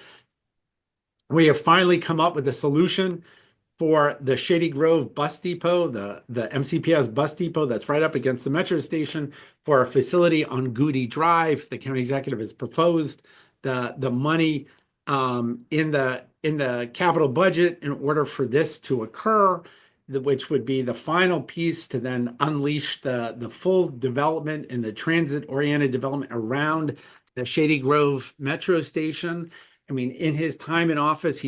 We have finally come up with a solution for the Shady Grove bus depot, the MCPS bus depot that's right up against the metro station, for a facility on Goody Drive. The county executive has proposed the money in the capital budget in order for this to occur, which would be the final piece to then unleash the full development and the transit-oriented development around the Shady Grove metro station. I mean, in his time in office,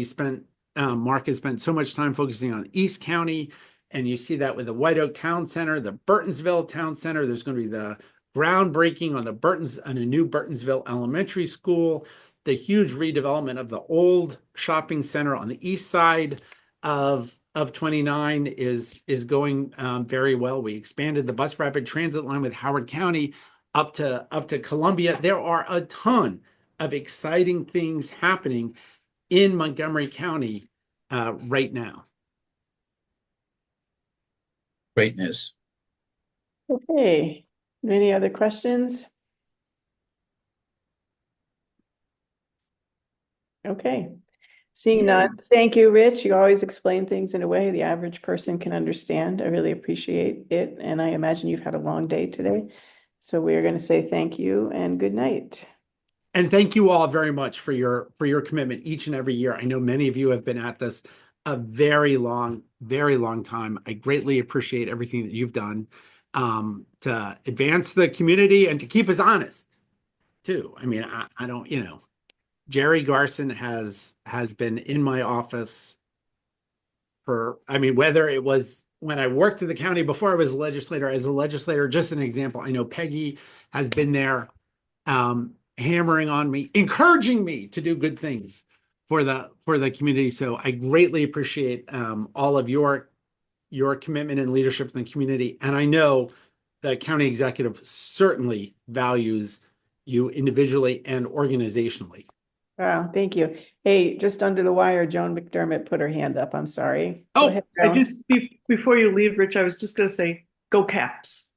Mark has spent so much time focusing on East County, and you see that with the White Oak Town Center, the Burtonsville Town Center. There's going to be the groundbreaking on a new Burtonsville Elementary School, the huge redevelopment of the old shopping center on the east side of of 29 is going very well. We expanded the bus rapid transit line with Howard County up to Columbia. There are a ton of exciting things happening in Montgomery County right now. Great news. Okay, any other questions? Okay, seeing none, thank you, Rich. You always explain things in a way the average person can understand. I really appreciate it, and I imagine you've had a long day today. So we are going to say thank you and good night. And thank you all very much for your commitment each and every year. I know many of you have been at this a very long time. I greatly appreciate everything that you've done to advance the community and to keep us honest too. I mean, I don't, Jerry Garson has been in my office for, I mean, whether it was when I worked in the county before I was a legislator, as a legislator, just an example. I know Peggy has been there hammering on me, encouraging me to do good things for the community. So I greatly appreciate all of your commitment and leadership in the community. And I know the county executive certainly values you individually and organizationally. Wow, thank you. Hey, just under the wire, Joan McDermott put her hand up. I'm sorry. Oh, go ahead, Joan. Before you leave, Rich, I was just going to say, go Caps.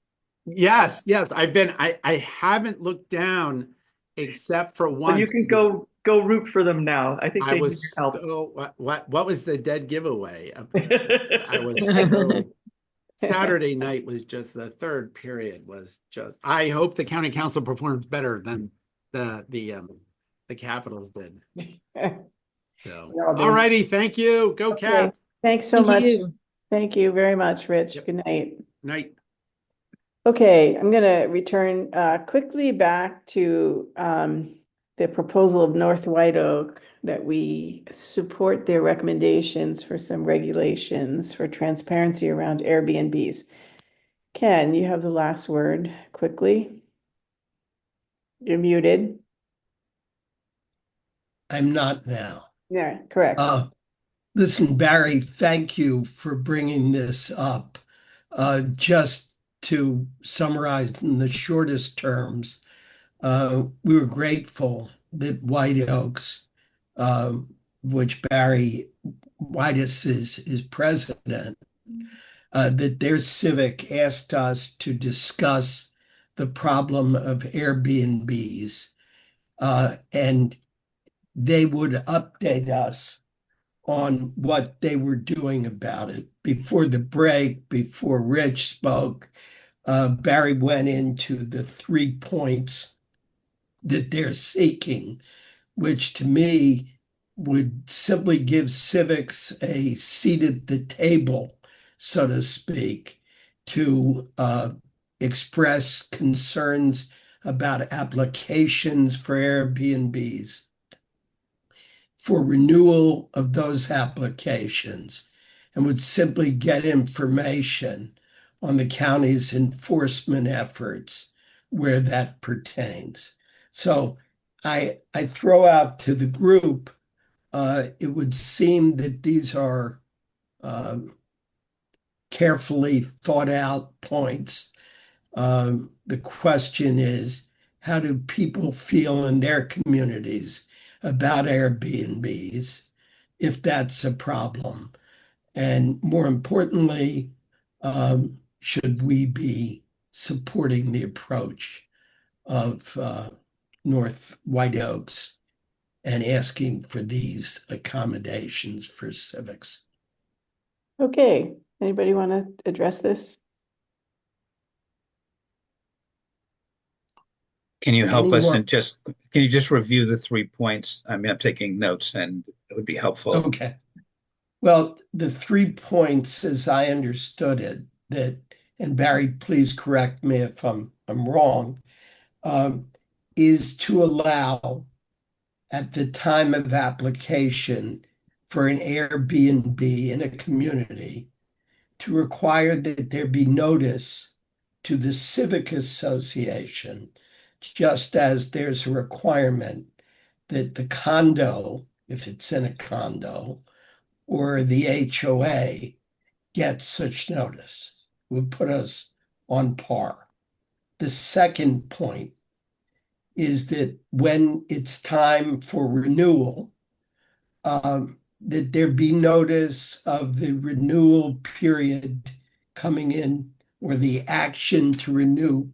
Yes. I haven't looked down except for once. But you can go root for them now. I think they need your help. So, what was the dead giveaway? I was so, Saturday night was just, the third period was just, I hope the county council performs better than the Capitals did. So, all righty. Thank you. Go Caps. Thanks so much. Thank you very much, Rich. Yep. Good night. Night. Okay, I'm going to return quickly back to the proposal of North White Oak that we support their recommendations for some regulations for transparency around Airbnbs. Ken, you have the last word quickly. You're muted. I'm not now. Yeah, correct. Listen, Barry, thank you for bringing this up. Just to summarize in the shortest terms, we were grateful that White Oaks, which Barry Whitus is president, that their Civic asked us to discuss the problem of Airbnbs, and they would update us on what they were doing about it. Before the break, before Rich spoke, Barry went into the 3 points that they're seeking, which to me would simply give civics a seat at the table, so to speak, to express concerns about applications for Airbnbs, for renewal of those applications, and would simply get information on the county's enforcement efforts where that pertains. So I throw out to the group, it would seem that these are carefully thought out points. The question is, how do people feel in their communities about Airbnbs, if that's a problem? And more importantly, should we be supporting the approach of North White Oaks and asking for these accommodations for civics? Okay, anybody want to address this? Can you help us and can you just review the 3 points? I mean, I'm taking notes and it would be helpful. Okay. Well, the 3 points, as I understood it, that, and Barry, please correct me if I'm wrong, is to allow at the time of application for an Airbnb in a community to require that there be notice to the Civic Association, just as there's a requirement that the condo, if it's in a condo, or the HOA gets such notice. Would put us on par. The second point is that when it's time for renewal, that there be notice of the renewal period coming in, or the action to renew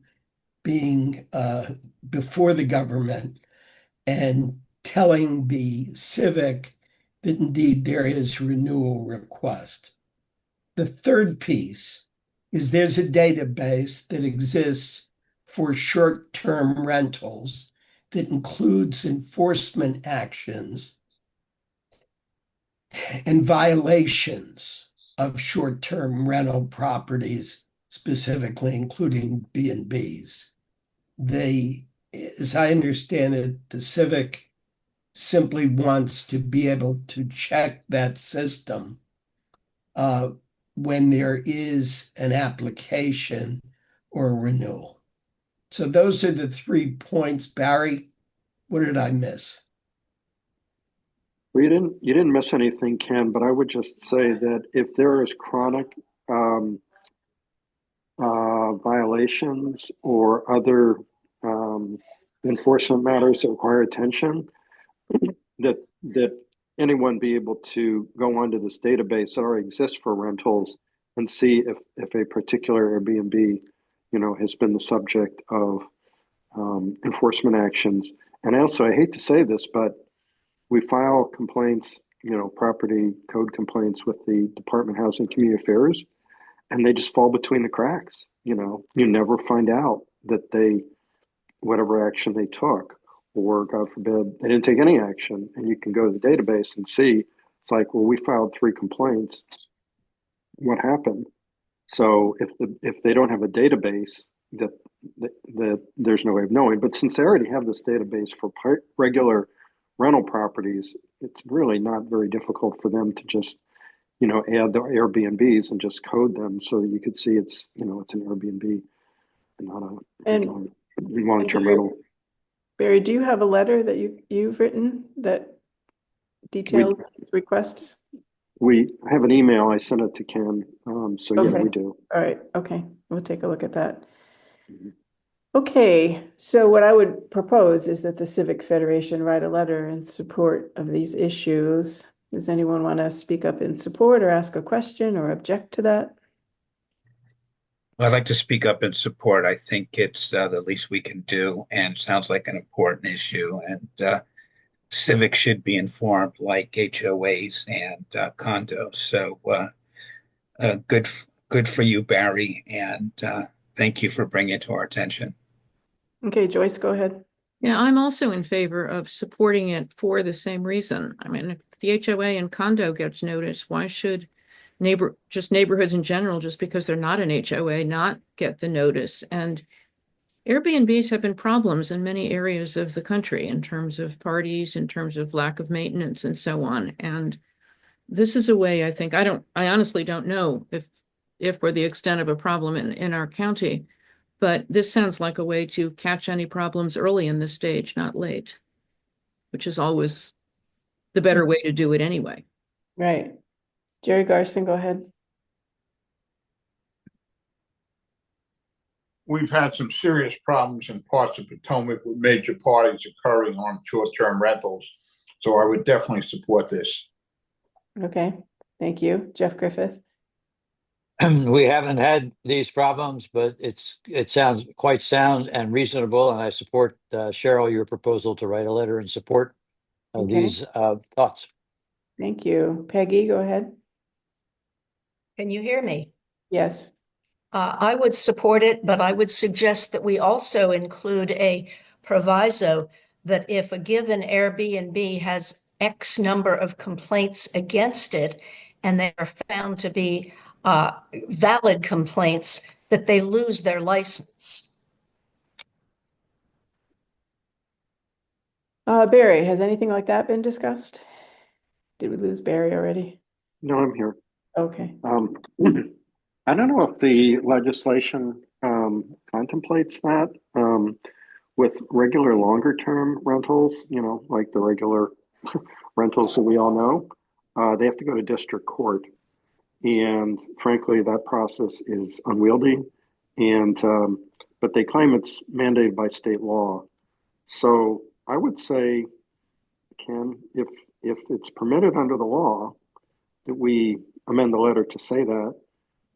being before the government, and telling the Civic that indeed there is renewal request. The third piece is there's a database that exists for short-term rentals that includes enforcement actions and violations of short-term rental properties, specifically including B&Bs. As I understand it, the Civic simply wants to be able to check that system when there is an application or a renewal. So those are the 3 points. Barry, what did I miss? Well, you didn't miss anything, Ken, but I would just say that if there is chronic violations or other enforcement matters that require attention, that anyone be able to go onto this database that already exists for rentals and see if a particular Airbnb, has been the subject of enforcement actions. And also, I hate to say this, but we file complaints, property code complaints with the Department of Housing and Community Affairs, and they just fall between the cracks. You never find out that whatever action they took, or God forbid, they didn't take any action. And you can go to the database and see, it's like, well, we filed 3 complaints. What happened? So if they don't have a database, that there's no way of knowing. But since they already have this database for regular rental properties, it's really not very difficult for them to just, add the Airbnbs and just code them so that you could see it's an Airbnb and not a long-term rental. Barry, do you have a letter that you've written that details requests? I have an email. I sent it to Ken. So yeah, Okay. we do. All right. Okay. We'll take a look at that. Mhm. Okay. So what I would propose is that the Civic Federation write a letter in support of these issues. Does anyone want to speak up in support or ask a question or object to that? I'd like to speak up in support. I think it's the least we can do, and sounds like an important issue. And Civic should be informed, like HOAs and condos. So good for you, Barry, and thank you for bringing it to our attention. Okay, Joyce, go ahead. Yeah, I'm also in favor of supporting it for the same reason. I mean, if the HOA and condo gets notice, why should neighborhoods in general, just because they're not an HOA, not get the notice? And Airbnbs have been problems in many areas of the country in terms of parties, in terms of lack of maintenance and so on. And this is a way, I think, I honestly don't know if we're the extent of a problem in our county, but this sounds like a way to catch any problems early in the stage, not late, which is always the better way to do it anyway. Right. Jerry Garson, go ahead. We've had some serious problems in parts of Potomac with major parties occurring on short-term rentals. So I would definitely support this. Okay, thank you. Jeff Griffith. We haven't had these problems, but it sounds quite sound and reasonable, and I support Cheryl, your proposal to write a letter in support of Okay. these thoughts. Thank you. Peggy, go ahead. Can you hear me? Yes. I would support it, but I would suggest that we also include a proviso that if a given Airbnb has X number of complaints against it, and they are found to be valid complaints, that they lose their license. Barry, has anything like that been discussed? Did we lose Barry already? No, I'm here. Okay. I don't know if the legislation contemplates that with regular longer term rentals, like the regular rentals that we all know. they have to go to district court. And frankly, that process is unwieldy. And but they claim it's mandated by state law. So I would say, Ken, if it's permitted under the law, that we amend the letter to say that.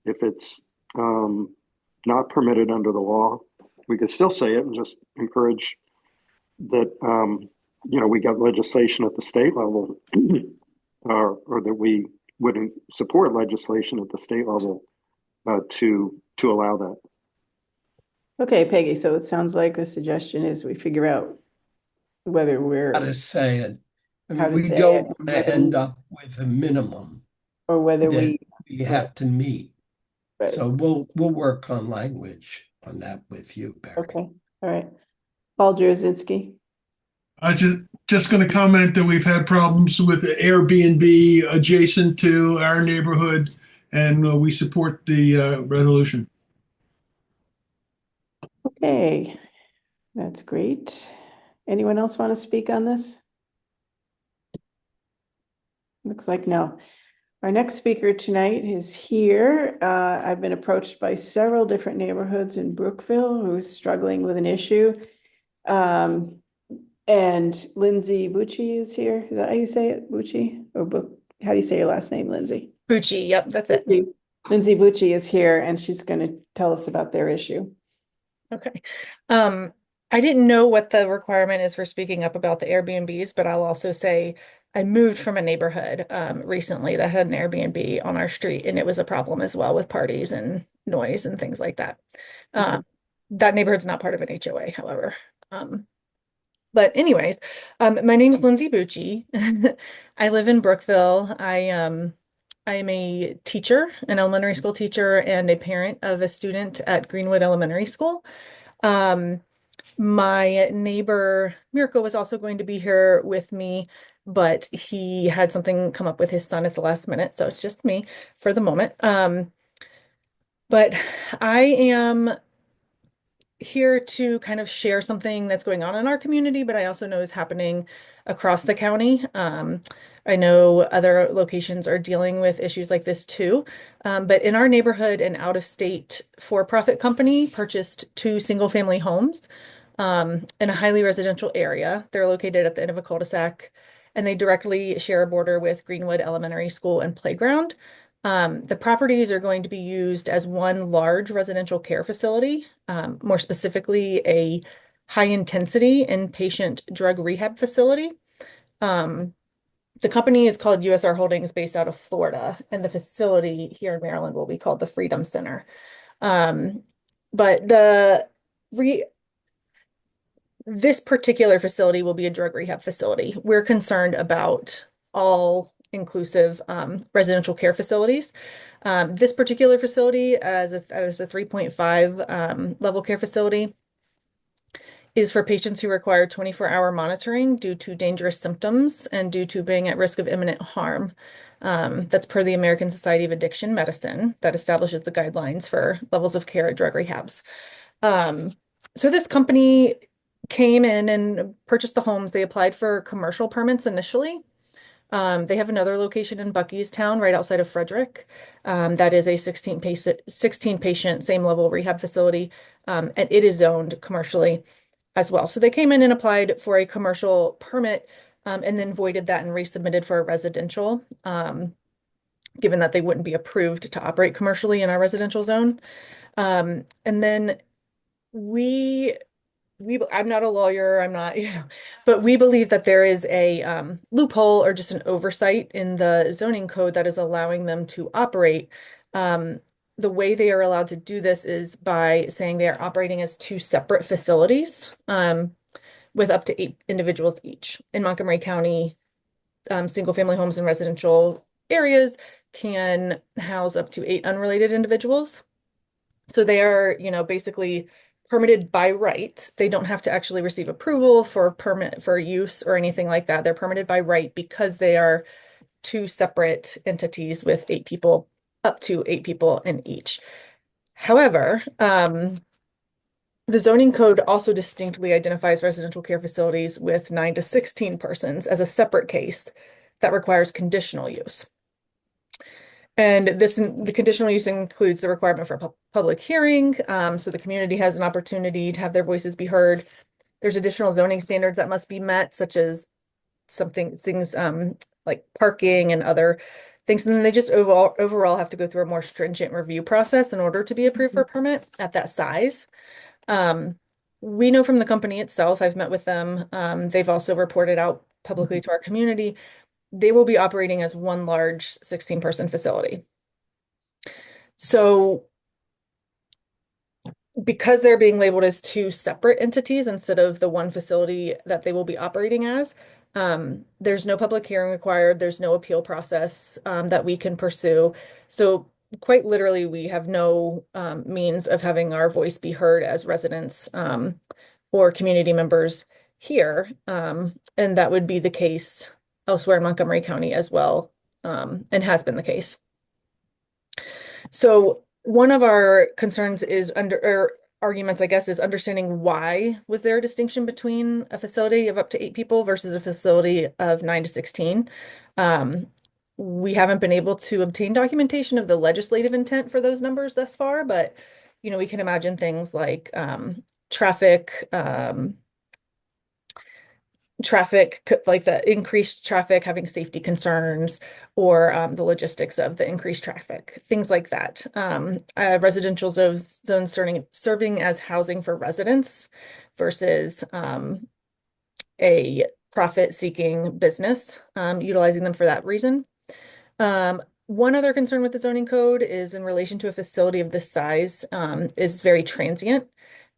If it's not permitted under the law, we could still say it and just encourage that we got legislation at the state level, or that we wouldn't support legislation at the state level to allow that. Okay, Peggy, so it sounds like the suggestion is we figure out whether we're, How to say it. I How mean, to we say don't it, want to whether end we- up with a minimum or whether that we, we have to meet. right, So we'll work on language on that with you, Barry. okay, all right. Paul Jarozinski. I just going to comment that we've had problems with Airbnb adjacent to our neighborhood, and we support the resolution. Okay, that's great. Anyone else want to speak on this? Looks like no. Our next speaker tonight is here. I've been approached by several different neighborhoods in Brookville who's struggling with an issue. And Lindsay Bucci is here. Is that how you say it? Bucci or how do you say your last name, Lindsay? Bucci, yep, that's it. Lindsay Bucci is here and she's going to tell us about their issue. Okay. I didn't know what the requirement is for speaking up about the Airbnbs, but I'll also say I moved from a neighborhood recently that had an Airbnb on our street, and it was a problem as well with parties and noise and things like that. That neighborhood's not part of an HOA, however. But anyways, my name is Lindsay Bucci. I live in Brookville. I'm a teacher, an elementary school teacher, and a parent of a student at Greenwood Elementary School. My neighbor Mirko was also going to be here with me, but he had something come up with his son at the last minute, so it's just me for the moment. But I am here to kind of share something that's going on in our community, but I also know is happening across the county. I know other locations are dealing with issues like this too. But in our neighborhood, an out-of-state for-profit company purchased 2 single-family homes in a highly residential area. They're located at the end of a cul-de-sac, and they directly share a border with Greenwood Elementary School and playground. The properties are going to be used as one large residential care facility, more specifically a high-intensity inpatient drug rehab facility. The company is called USR Holdings, based out of Florida, and the facility here in Maryland will be called the Freedom Center. But this particular facility will be a drug rehab facility. We're concerned about all inclusive residential care facilities. This particular facility, as a 3.5 level care facility, is for patients who require 24-hour monitoring due to dangerous symptoms and due to being at risk of imminent harm. That's per the American Society of Addiction Medicine that establishes the guidelines for levels of care at drug rehabs. So this company came in and purchased the homes. They applied for commercial permits initially. They have another location in Buckystown, right outside of Frederick. That is a 16 patient, same level rehab facility, and it is zoned commercially as well. So they came in and applied for a commercial permit, and then voided that and resubmitted for a residential, given that they wouldn't be approved to operate commercially in our residential zone. And then I'm not a lawyer, I'm not, but we believe that there is a loophole or just an oversight in the zoning code that is allowing them to operate. The way they are allowed to do this is by saying they are operating as 2 separate facilities with up to 8 individuals each. In Montgomery County, single-family homes in residential areas can house up to 8 unrelated individuals. So they are, basically permitted by right. They don't have to actually receive approval for permit for use or anything like that. They're permitted by right because they are 2 separate entities with 8 people, up to 8 people in each. However, the zoning code also distinctly identifies residential care facilities with 9 to 16 persons as a separate case that requires conditional use. And the conditional use includes the requirement for a public hearing, so the community has an opportunity to have their voices be heard. There's additional zoning standards that must be met, such as things like parking and other things. And then they just overall have to go through a more stringent review process in order to be approved for a permit at that size. We know from the company itself, I've met with them. They've also reported out publicly to our community. They will be operating as one large 16-person facility. So because they're being labeled as two separate entities instead of the one facility that they will be operating as, there's no public hearing required. There's no appeal process that we can pursue. So quite literally, we have no means of having our voice be heard as residents or community members here. And that would be the case elsewhere in Montgomery County as well, and has been the case. So one of our concerns is arguments, I guess, is understanding why was there a distinction between a facility of up to 8 people versus a facility of 9 to 16. We haven't been able to obtain documentation of the legislative intent for those numbers thus far, but we can imagine things like traffic, like the increased traffic having safety concerns, or the logistics of the increased traffic, things like that. Residential zones serving as housing for residents versus a profit-seeking business, utilizing them for that reason. One other concern with the zoning code is in relation to a facility of this size is very transient.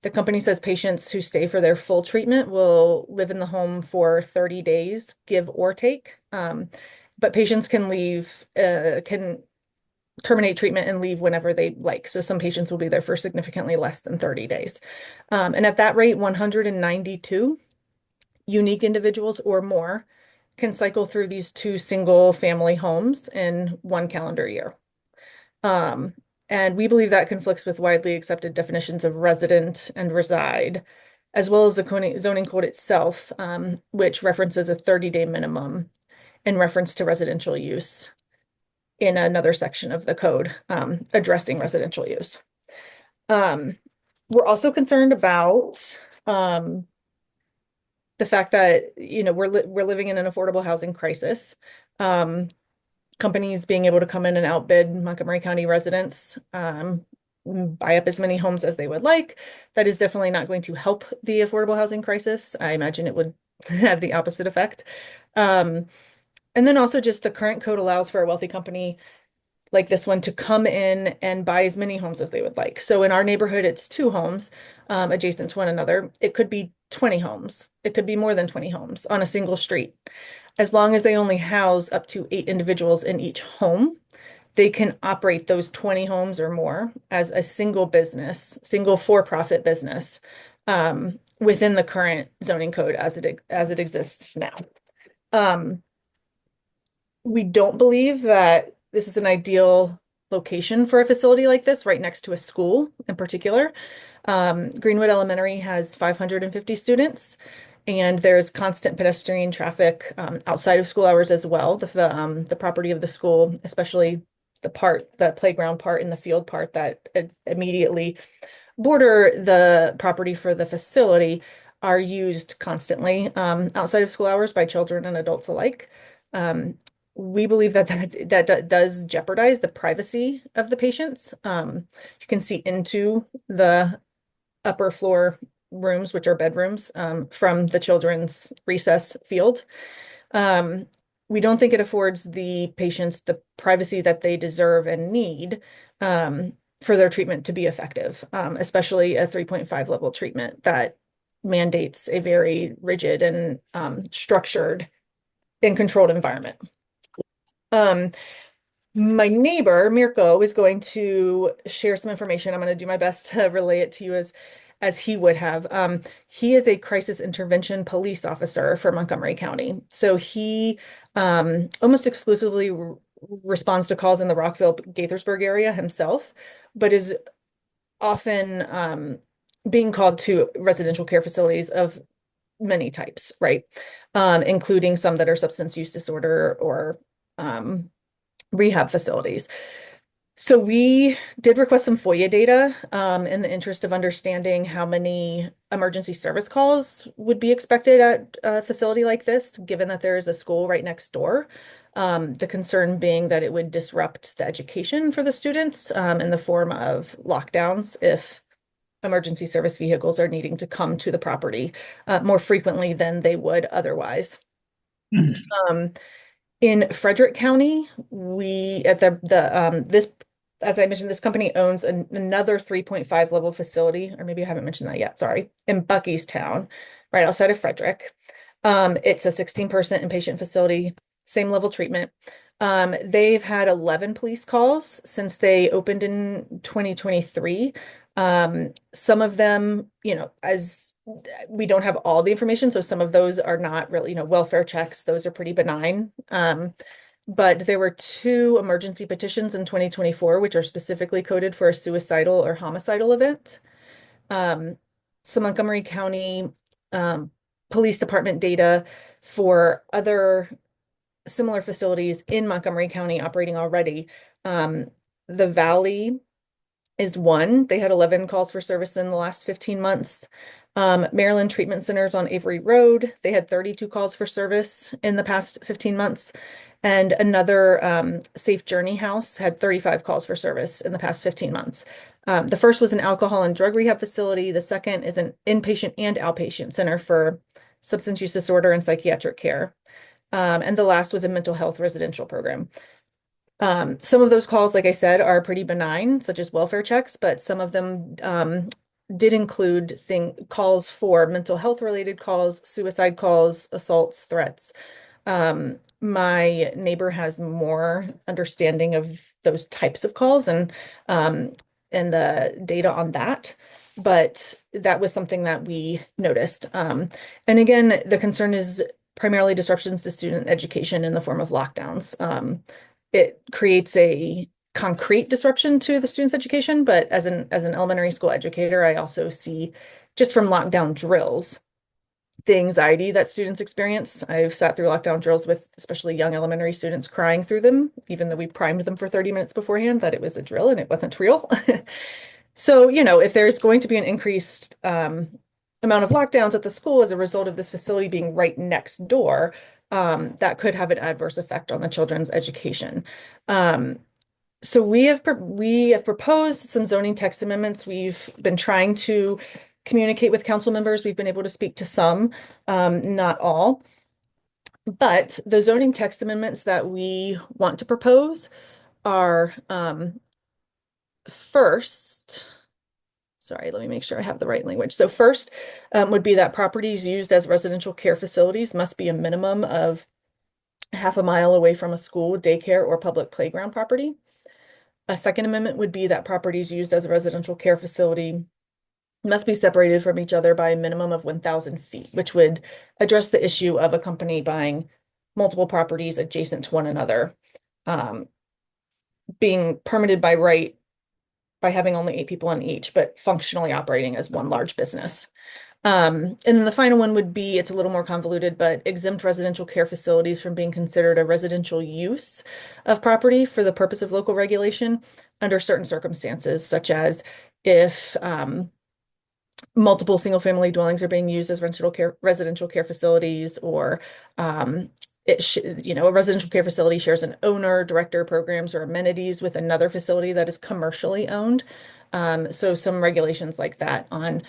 The company says patients who stay for their full treatment will live in the home for 30 days, give or take. But patients can terminate treatment and leave whenever they like. So some patients will be there for significantly less than 30 days. And at that rate, 192 unique individuals or more can cycle through these 2 single family homes in 1 calendar year. And we believe that conflicts with widely accepted definitions of resident and reside, as well as the zoning code itself, which references a 30-day minimum in reference to residential use in another section of the code addressing residential use. We're also concerned about the fact that we're living in an affordable housing crisis. Companies being able to come in and outbid Montgomery County residents, buy up as many homes as they would like. That is definitely not going to help the affordable housing crisis. I imagine it would have the opposite effect. And then also just the current code allows for a wealthy company like this one to come in and buy as many homes as they would like. So in our neighborhood, it's 2 homes adjacent to one another. It could be 20 homes. It could be more than 20 homes on a single street. As long as they only house up to 8 individuals in each home, they can operate those 20 homes or more as a single business, single for-profit business within the current zoning code as it exists now. We don't believe that this is an ideal location for a facility like this, right next to a school in particular. Greenwood Elementary has 550 students. And there's constant pedestrian traffic outside of school hours as well. The property of the school, especially the playground part and the field part that immediately border the property for the facility, are used constantly outside of school hours by children and adults alike. We believe that does jeopardize the privacy of the patients. You can see into the upper floor rooms, which are bedrooms, from the children's recess field. We don't think it affords the patients the privacy that they deserve and need for their treatment to be effective, especially a 3.5 level treatment that mandates a very rigid and structured and controlled environment. My neighbor, Mirko, is going to share some information. I'm going to do my best to relay it to you as he would have. He is a crisis intervention police officer for Montgomery County. So he almost exclusively responds to calls in the Rockville-Gaithersburg area himself, but is often being called to residential care facilities of many types, right? Including some that are substance use disorder or rehab facilities. So we did request some FOIA data in the interest of understanding how many emergency service calls would be expected at a facility like this, given that there is a school right next door. The concern being that it would disrupt the education for the students in the form of lockdowns if emergency service vehicles are needing to come to the property more frequently than they would otherwise. In Frederick County, we at this, as I mentioned, this company owns another 3.5 level facility, or maybe I haven't mentioned that yet, sorry, in Buckystown, right outside of Frederick. It's a 16-person inpatient facility, same level treatment. They've had 11 police calls since they opened in 2023. Some of them, as we don't have all the information, so some of those are not really, welfare checks. Those are pretty benign. But there were 2 emergency petitions in 2024, which are specifically coded for a suicidal or homicidal event. Some Montgomery County Police Department data for other similar facilities in Montgomery County operating already. The Valley is one. They had 11 calls for service in the last 15 months. Maryland Treatment Centers on Avery Road, they had 32 calls for service in the past 15 months. And another Safe Journey House had 35 calls for service in the past 15 months. The first was an alcohol and drug rehab facility. The second is an inpatient and outpatient center for substance use disorder and psychiatric care. And the last was a mental health residential program. Some of those calls, like I said, are pretty benign, such as welfare checks, but some of them did include calls for mental health related calls, suicide calls, assaults, threats. My neighbor has more understanding of those types of calls and the data on that, but that was something that we noticed. And again, the concern is primarily disruptions to student education in the form of lockdowns. It creates a concrete disruption to the students' education, but as an elementary school educator, I also see just from lockdown drills, the anxiety that students experience. I've sat through lockdown drills with especially young elementary students crying through them, even though we primed them for 30 minutes beforehand that it was a drill and it wasn't real. So, if there's going to be an increased amount of lockdowns at the school as a result of this facility being right next door, that could have an adverse effect on the children's education. So we have proposed some zoning text amendments. We've been trying to communicate with council members. We've been able to speak to some, not all. But the zoning text amendments that we want to propose are first, sorry, let me make sure I have the right language. So first would be that properties used as residential care facilities must be a minimum of half a mile away from a school, daycare, or public playground property. A second amendment would be that properties used as a residential care facility must be separated from each other by a minimum of 1,000 feet, which would address the issue of a company buying multiple properties adjacent to one another, being permitted by right by having only 8 people on each, but functionally operating as one large business. And then the final one would be, it's a little more convoluted, but exempt residential care facilities from being considered a residential use of property for the purpose of local regulation under certain circumstances, such as if multiple single-family dwellings are being used as residential care facilities, or a residential care facility shares an owner, director, programs, or amenities with another facility that is commercially owned. So some regulations like that on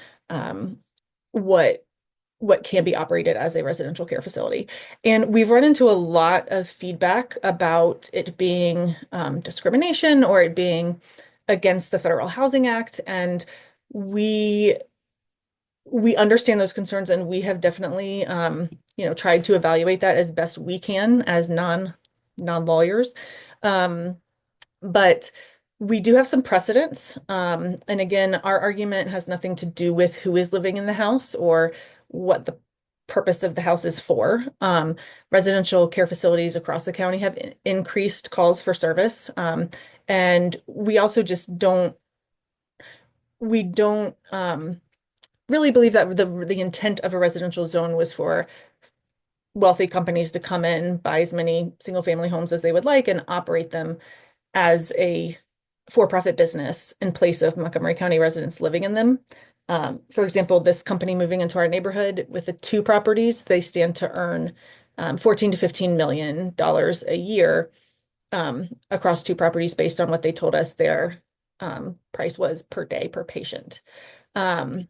what can be operated as a residential care facility. And we've run into a lot of feedback about it being discrimination or it being against the Federal Housing Act. And we understand those concerns, and we have definitely tried to evaluate that as best we can as non-lawyers. But we do have some precedents. And again, our argument has nothing to do with who is living in the house or what the purpose of the house is for. Residential care facilities across the county have increased calls for service. And we also just don't really believe that the intent of a residential zone was for wealthy companies to come in, buy as many single family homes as they would like, and operate them as a for-profit business in place of Montgomery County residents living in them. For example, this company moving into our neighborhood with the two properties, they stand to earn 14 to $15 million a year across two properties based on what they told us their price was per day per patient. And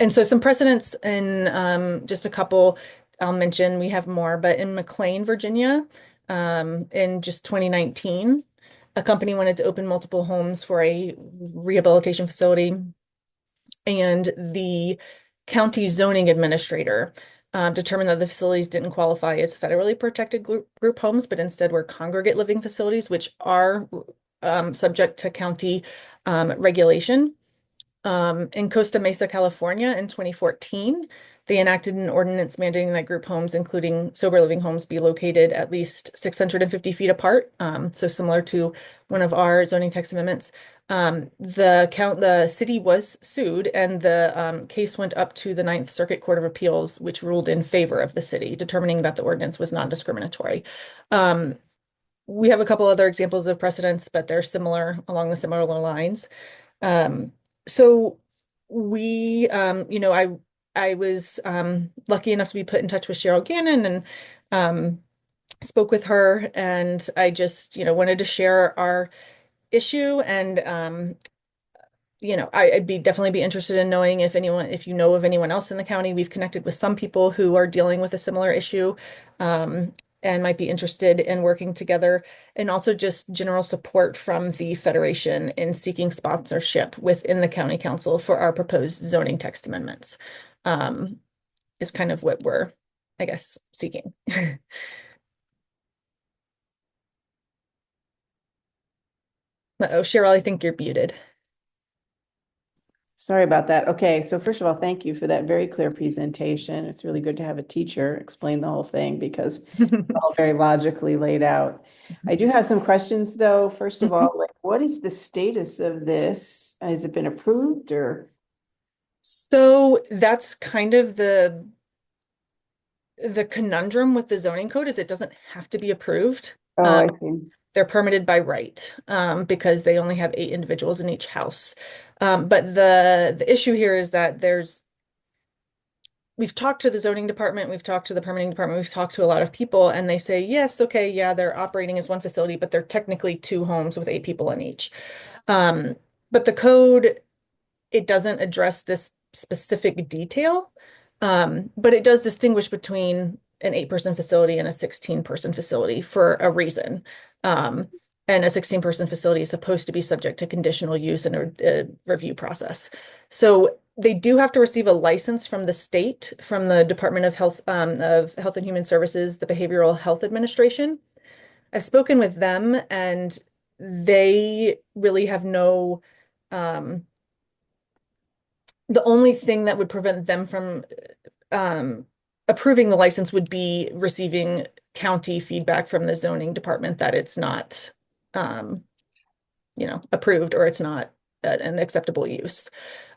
so some precedents in just a couple I'll mention, we have more, but in McLean, Virginia, in just 2019, a company wanted to open multiple homes for a rehabilitation facility, and the county zoning administrator determined that the facilities didn't qualify as federally protected group homes, but instead were congregate living facilities, which are subject to county regulation. In Costa Mesa, California, in 2014, they enacted an ordinance mandating that group homes, including sober living homes, be located at least 650 feet apart. So similar to one of our zoning text amendments. The city was sued, and the case went up to the Ninth Circuit Court of Appeals, which ruled in favor of the city, determining that the ordinance was non-discriminatory. We have a couple other examples of precedents, but they're similar along the similar lines. So we, I was lucky enough to be put in touch with Cheryl Gannon and spoke with her, and I just, wanted to share our issue, and I'd definitely be interested in knowing if you know of anyone else in the county. We've connected with some people who are dealing with a similar issue, and might be interested in working together, and also just general support from the Federation in seeking sponsorship within the county council for our proposed zoning text amendments, is kind of what we're, I guess, seeking. Uh-oh, Cheryl, I think you're muted. Sorry about that. Okay, so first of all, thank you for that very clear presentation. It's really good to have a teacher explain the whole thing because it's all very logically laid out. I do have some questions though. First of all, like, what is the status of this? Has it been approved or? So that's kind of the conundrum with the zoning code, is it doesn't have to be approved. Oh, I see. They're permitted by right, because they only have 8 individuals in each house. But the issue here is that we've talked to the zoning department, we've talked to the permitting department, we've talked to a lot of people, and they say, yes, okay, yeah, they're operating as one facility, but they're technically 2 homes with 8 people in each. But the code, it doesn't address this specific detail, but it does distinguish between an 8-person facility and a 16-person facility for a reason. And a 16-person facility is supposed to be subject to conditional use and a review process. So they do have to receive a license from the state, from the Department of Health and Human Services, the Behavioral Health Administration. I've spoken with them, and they really have no, the only thing that would prevent them from approving the license would be receiving county feedback from the zoning department that it's not, approved, or it's not an acceptable use.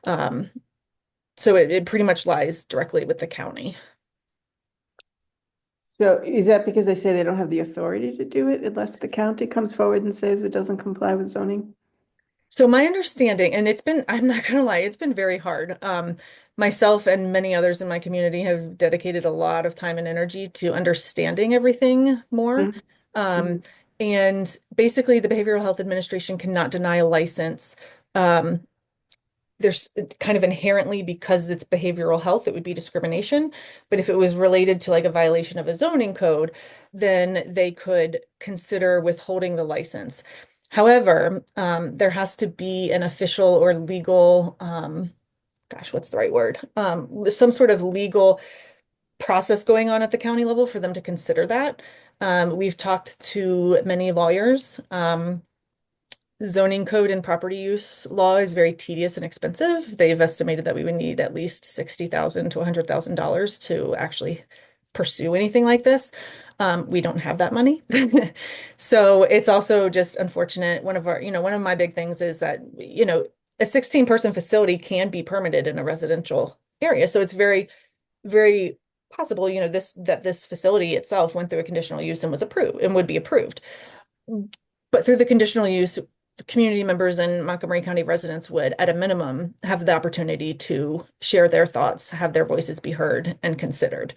So it pretty much lies directly with the county. So is that because they say they don't have the authority to do it unless the county comes forward and says it doesn't comply with zoning? So my understanding, and I'm not gonna lie, it's been very hard. Myself and many others in my community have dedicated a lot of time and energy to understanding everything more. And basically the Behavioral Health Administration cannot deny a license. There's kind of inherently, because it's behavioral health, it would be discrimination. But if it was related to like a violation of a zoning code, then they could consider withholding the license. However, there has to be an official or legal, gosh, what's the right word? Some sort of legal process going on at the county level for them to consider that. We've talked to many lawyers. Zoning code and property use law is very tedious and expensive. They've estimated that we would need at least $60,000 to $100,000 to actually pursue anything like this. We don't have that money. So it's also just unfortunate. One of my big things is that, a 16-person facility can be permitted in a residential area. So it's very, very possible, that this facility itself went through a conditional use and was approved and would be approved. But through the conditional use, community members and Montgomery County residents would, at a minimum, have the opportunity to share their thoughts, have their voices be heard and considered.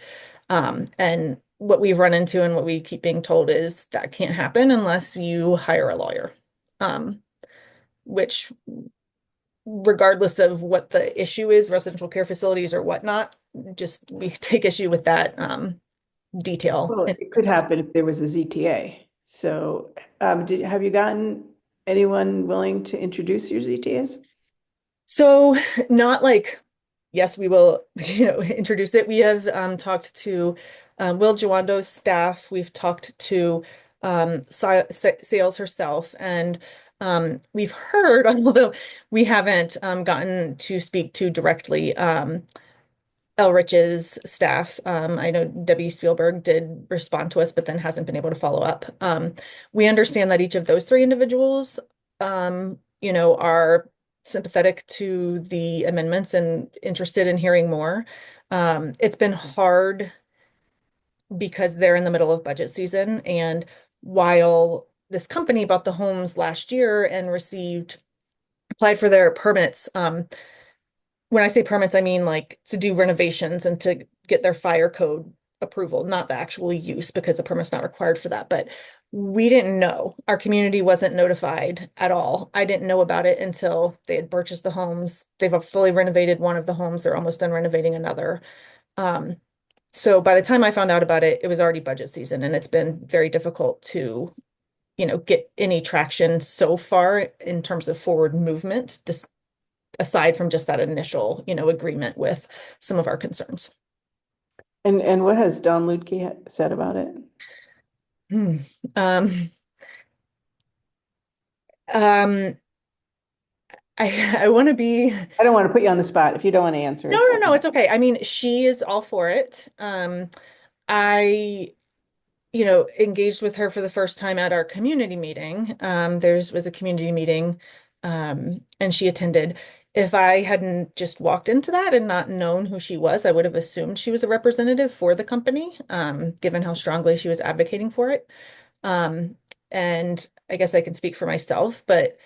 And what we've run into and what we keep being told is that can't happen unless you hire a lawyer, which, regardless of what the issue is, residential care facilities or whatnot, just we take issue with that detail. Well, it could happen if there was a ZTA. So have you gotten anyone willing to introduce your ZTAs? So not like, yes, we will, introduce it. We have talked to Will Jawando's staff. We've talked to Sales herself, and we've heard, although we haven't gotten to speak to directly, Elrich's staff. I know Debbie Spielberg did respond to us, but then hasn't been able to follow up. We understand that each of those three individuals, are sympathetic to the amendments and interested in hearing more. It's been hard because they're in the middle of budget season. And while this company bought the homes last year and applied for their permits, when I say permits, I mean like to do renovations and to get their fire code approval, not the actual use, because the permit's not required for that. But we didn't know. Our community wasn't notified at all. I didn't know about it until they had purchased the homes. They've fully renovated one of the homes. They're almost done renovating another. So by the time I found out about it, it was already budget season, and it's been very difficult to, get any traction so far in terms of forward movement, just aside from just that initial, agreement with some of our concerns. And what has Don Lutke said about it? I want to be. I don't want to put you on the spot if you don't want to answer. No, it's okay. I mean, she is all for it. I engaged with her for the first time at our community meeting. There was a community meeting, and she attended. If I hadn't just walked into that and not known who she was, I would have assumed she was a representative for the company, given how strongly she was advocating for it. And I guess I can speak for myself, but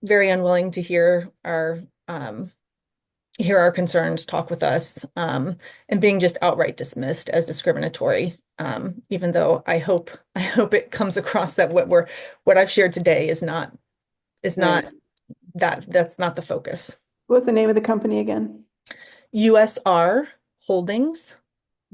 very unwilling to hear our concerns, talk with us, and being just outright dismissed as discriminatory. Even though I hope it comes across that what I've shared today is not that's not the focus. What's the name of the company again? USR Holdings.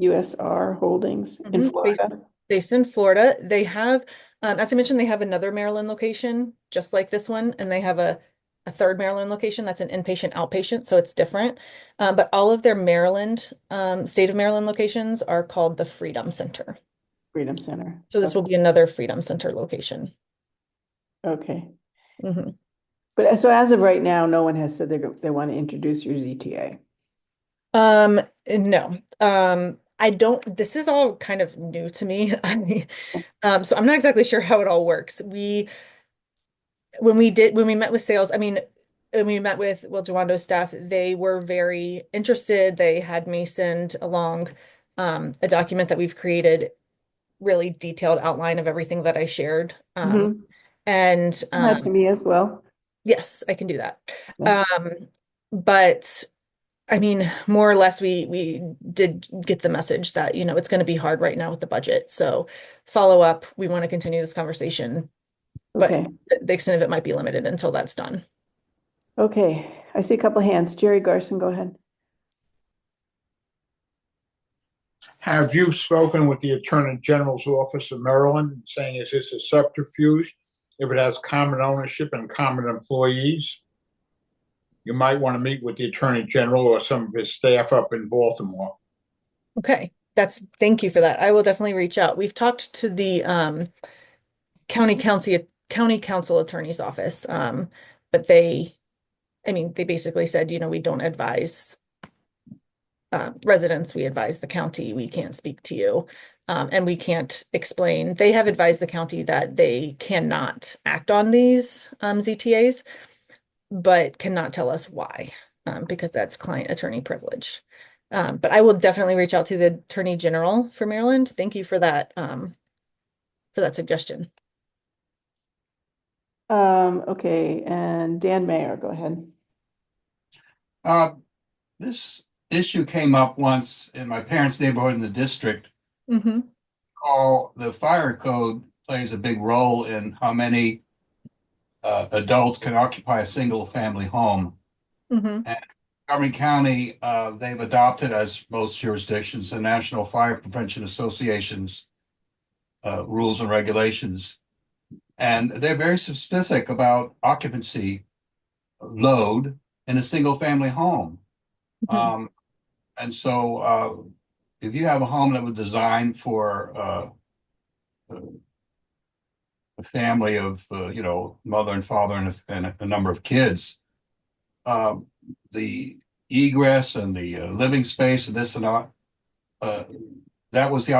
USR Holdings in Florida. Based in Florida. They have, as I mentioned, they have another Maryland location just like this one, and they have a third Maryland location that's an inpatient outpatient, so it's different. But all of their Maryland, state of Maryland locations are called the Freedom Center. Freedom Center. So this will be another Freedom Center location. Okay. Mm-hmm. But so as of right now, no one has said they want to introduce your ZTA. No. I don't, this is all kind of new to me. So I'm not exactly sure how it all works. When we met with sales, when we met with Will Jawando's staff, they were very interested. They had me send along a document that we've created, really detailed outline of everything that I shared. And that to me as well. Yes, I can do that. Yeah. But more or less, we did get the message that, it's going to be hard right now with the budget. So follow up, we want to continue this conversation, but the extent of it might be limited until that's done. Okay, I see a couple of hands. Jerry Garson, go ahead. Have you spoken with the Attorney General's office of Maryland saying, is this a subterfuge if it has common ownership and common employees? You might want to meet with the Attorney General or some of his staff up in Baltimore. Okay, thank you for that. I will definitely reach out. We've talked to the county council attorney's office, but they basically said, we don't advise residents, we advise the county, we can't speak to you. And we can't explain. They have advised the county that they cannot act on these ZTAs, but cannot tell us why. because that's client attorney privilege. But I will definitely reach out to the Attorney General for Maryland. Thank you for that suggestion. Okay, and Dan Mayer, go ahead. This issue came up once in my parents' neighborhood in the district. Mm-hmm. The fire code plays a big role in how many adults can occupy a single family home. Mm-hmm. And Montgomery County, they've adopted, as most jurisdictions, the National Fire Prevention Association's rules and regulations. And they're very specific about occupancy load in a single family home. Mm-hmm. And so if you have a home that was designed for a family of, mother and father and a number of kids, the egress and the living space and this and that, that was the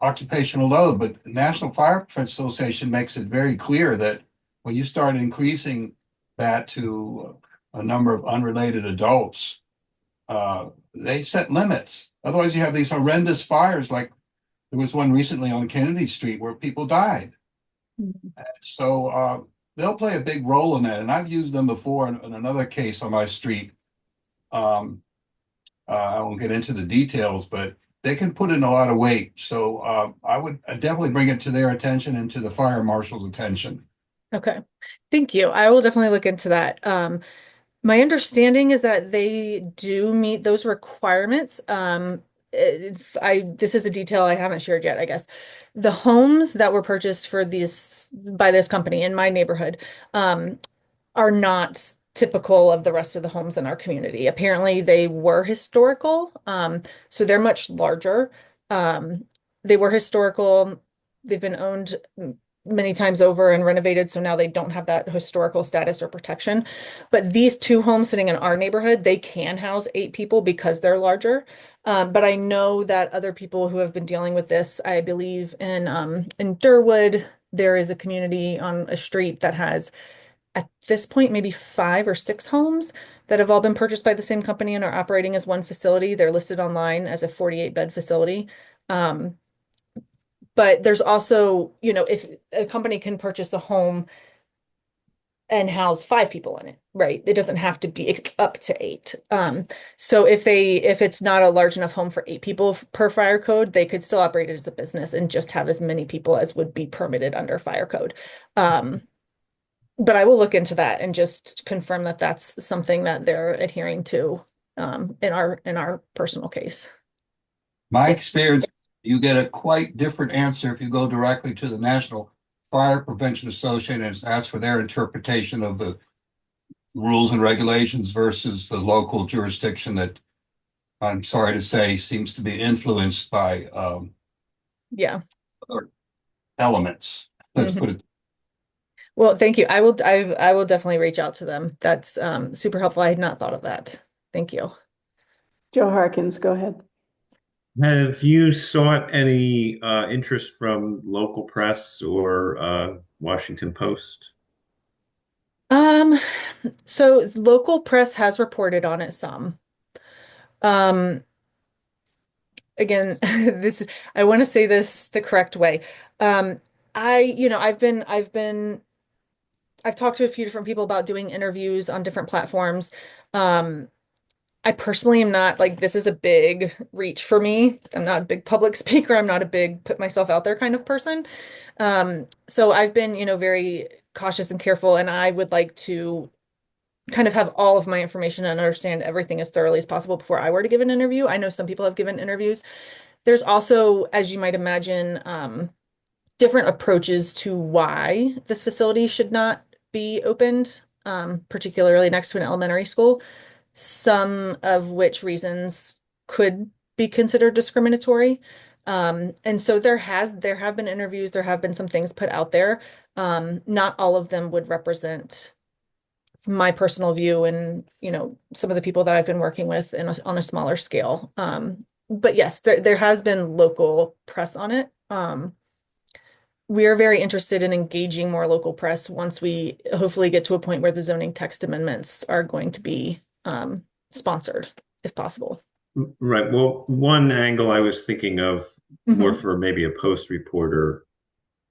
occupational load. But the National Fire Prevention Association makes it very clear that when you start increasing that to a number of unrelated adults, they set limits. Otherwise, you have these horrendous fires, like there was one recently on Kennedy Street where people died. So they'll play a big role in that. And I've used them before in another case on my street. I won't get into the details, but they can put in a lot of weight. So I would definitely bring it to their attention and to the fire marshal's attention. Okay. Thank you. I will definitely look into that. My understanding is that they do meet those requirements. This is a detail I haven't shared yet, I guess. The homes that were purchased for by this company in my neighborhood, are not typical of the rest of the homes in our community. Apparently, they were historical, so they're much larger. They were historical. They've been owned many times over and renovated, so now they don't have that historical status or protection. But these two homes sitting in our neighborhood, they can house 8 people because they're larger. But I know that other people who have been dealing with this, I believe in Durwood, there is a community on a street that has, at this point, maybe 5 or 6 homes that have all been purchased by the same company and are operating as one facility. They're listed online as a 48-bed facility. But there's also, if a company can purchase a home and house 5 people in it, right? It doesn't have to be up to 8. So if it's not a large enough home for 8 people per fire code, they could still operate it as a business and just have as many people as would be permitted under fire code. But I will look into that and just confirm that that's something that they're adhering to in our personal case. My experience, you get a quite different answer if you go directly to the National Fire Prevention Association and ask for their interpretation of the rules and regulations versus the local jurisdiction that, I'm sorry to say, seems to be influenced by Yeah. other elements. Let's put it. Well, thank you. I will definitely reach out to them. That's super helpful. I had not thought of that. Thank you. Joe Harkins, go ahead. Have you sought any interest from local press or Washington Post? So local press has reported on it some. Again, I want to say this the correct way. I've talked to a few different people about doing interviews on different platforms. I personally am not, like, this is a big reach for me. I'm not a big public speaker. I'm not a big put myself out there kind of person. So I've been, very cautious and careful, and I would like to kind of have all of my information and understand everything as thoroughly as possible before I were to give an interview. I know some people have given interviews. There's also, as you might imagine, different approaches to why this facility should not be opened, particularly next to an elementary school, some of which reasons could be considered discriminatory. And so there have been interviews, there have been some things put out there. Not all of them would represent my personal view and, some of the people that I've been working with on a smaller scale. But yes, there has been local press on it. We are very interested in engaging more local press once we hopefully get to a point where the zoning text amendments are going to be sponsored if possible. Right. Well, one angle I was thinking of more Mhm. for maybe a post reporter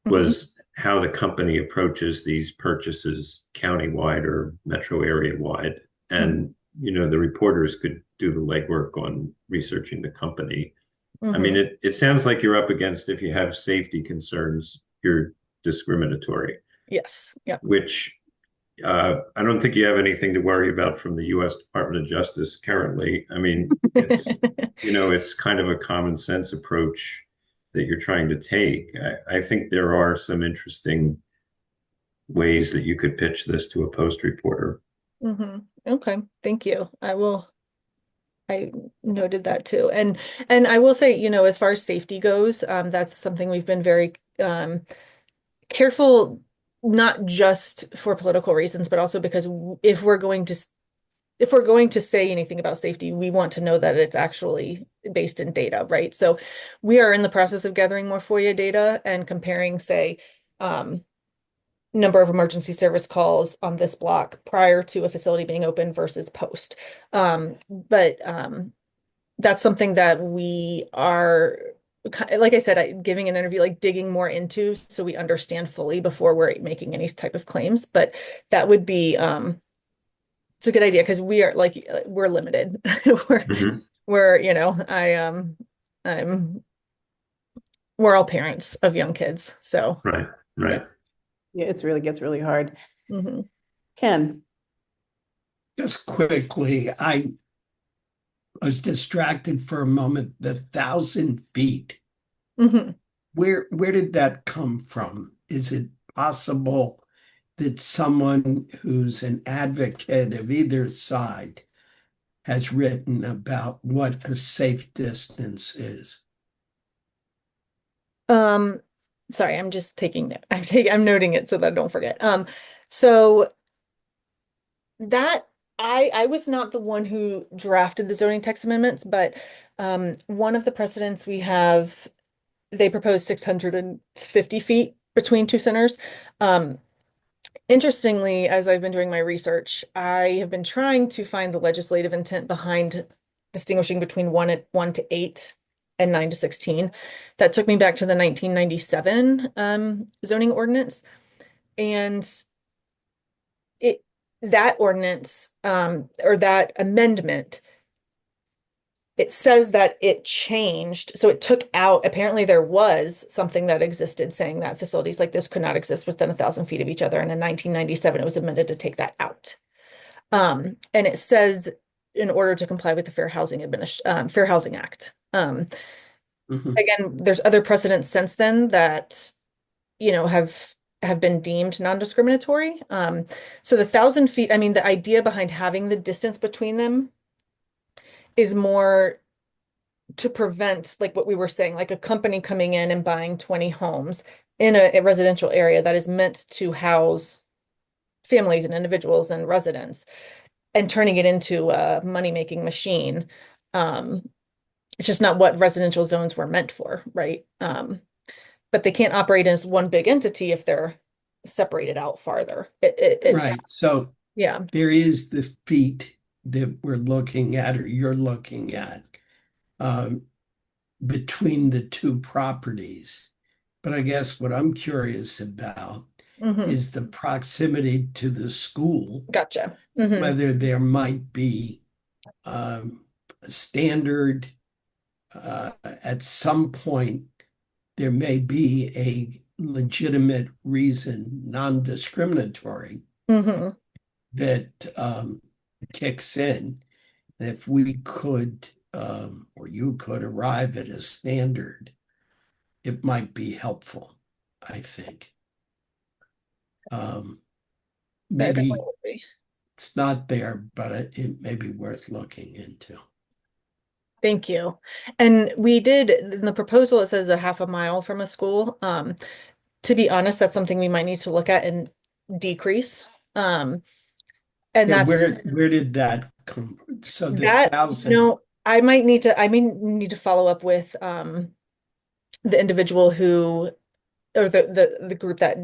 was how the company approaches these purchases countywide or metro area wide. And, the reporters could do the legwork on researching the company. I mean, it sounds like you're up against, if you have safety concerns, you're discriminatory, Yes. Yep. which I don't think you have anything to worry about from the U.S. Department of Justice currently. I mean, it's kind of a common sense approach that you're trying to take. I think there are some interesting ways that you could pitch this to a post reporter. Okay. Thank you. I noted that too. And I will say, as far as safety goes, that's something we've been very careful, not just for political reasons, but also because if we're going to say anything about safety, we want to know that it's actually based in data, right? So we are in the process of gathering more FOIA data and comparing, say, number of emergency service calls on this block prior to a facility being open versus post. But that's something that we are, like I said, giving an interview, like digging more into so we understand fully before we're making any type of claims. But that would be, it's a good idea because we're limited. I'm we're all parents of young kids. So Right. Yeah, it really gets really hard. mhm. Ken. Just quickly, I was distracted for a moment. The 1,000 feet. Mhm. Where did that come from? Is it possible that someone who's an advocate of either side has written about what a safe distance is? Sorry, I'm just I'm noting it so that I don't forget. So that I was not the one who drafted the zoning text amendments, but one of the precedents we have, they proposed 650 feet between two centers. Interestingly, as I've been doing my research, I have been trying to find the legislative intent behind distinguishing between 1 to 8 and 9 to 16. That took me back to the 1997 zoning ordinance. And that ordinance or that amendment, it says that it changed. So it took out, apparently there was something that existed saying that facilities like this could not exist within 1,000 feet of each other. And in 1997, it was amended to take that out. And it says in order to comply with the Fair Housing Act. Again, there's other precedents since then that, have been deemed non-discriminatory. So the 1,000 feet, I mean, the idea behind having the distance between them is more to prevent, like what we were saying, like a company coming in and buying 20 homes in a residential area that is meant to house families and individuals and residents and turning it into a money-making machine. It's just not what residential zones were meant for, right? But they can't operate as one big entity if they're separated out farther. Right. So Yeah. there is the feet that we're looking at, or you're looking at, between the two properties. But I guess what I'm curious about is the proximity to the school. Gotcha. Whether there might be a standard at some point, there may be a legitimate reason, non-discriminatory, that kicks in. And if we could, or you could arrive at a standard, it might be helpful, I think. Maybe it's not there, but it may be worth looking into. Thank you. And we did, in the proposal, it says a half a mile from a school. To be honest, that's something we might need to look at and decrease. And Yeah, that's where did that come? So the that, 1,000. I may need to follow up with the individual who, or the group that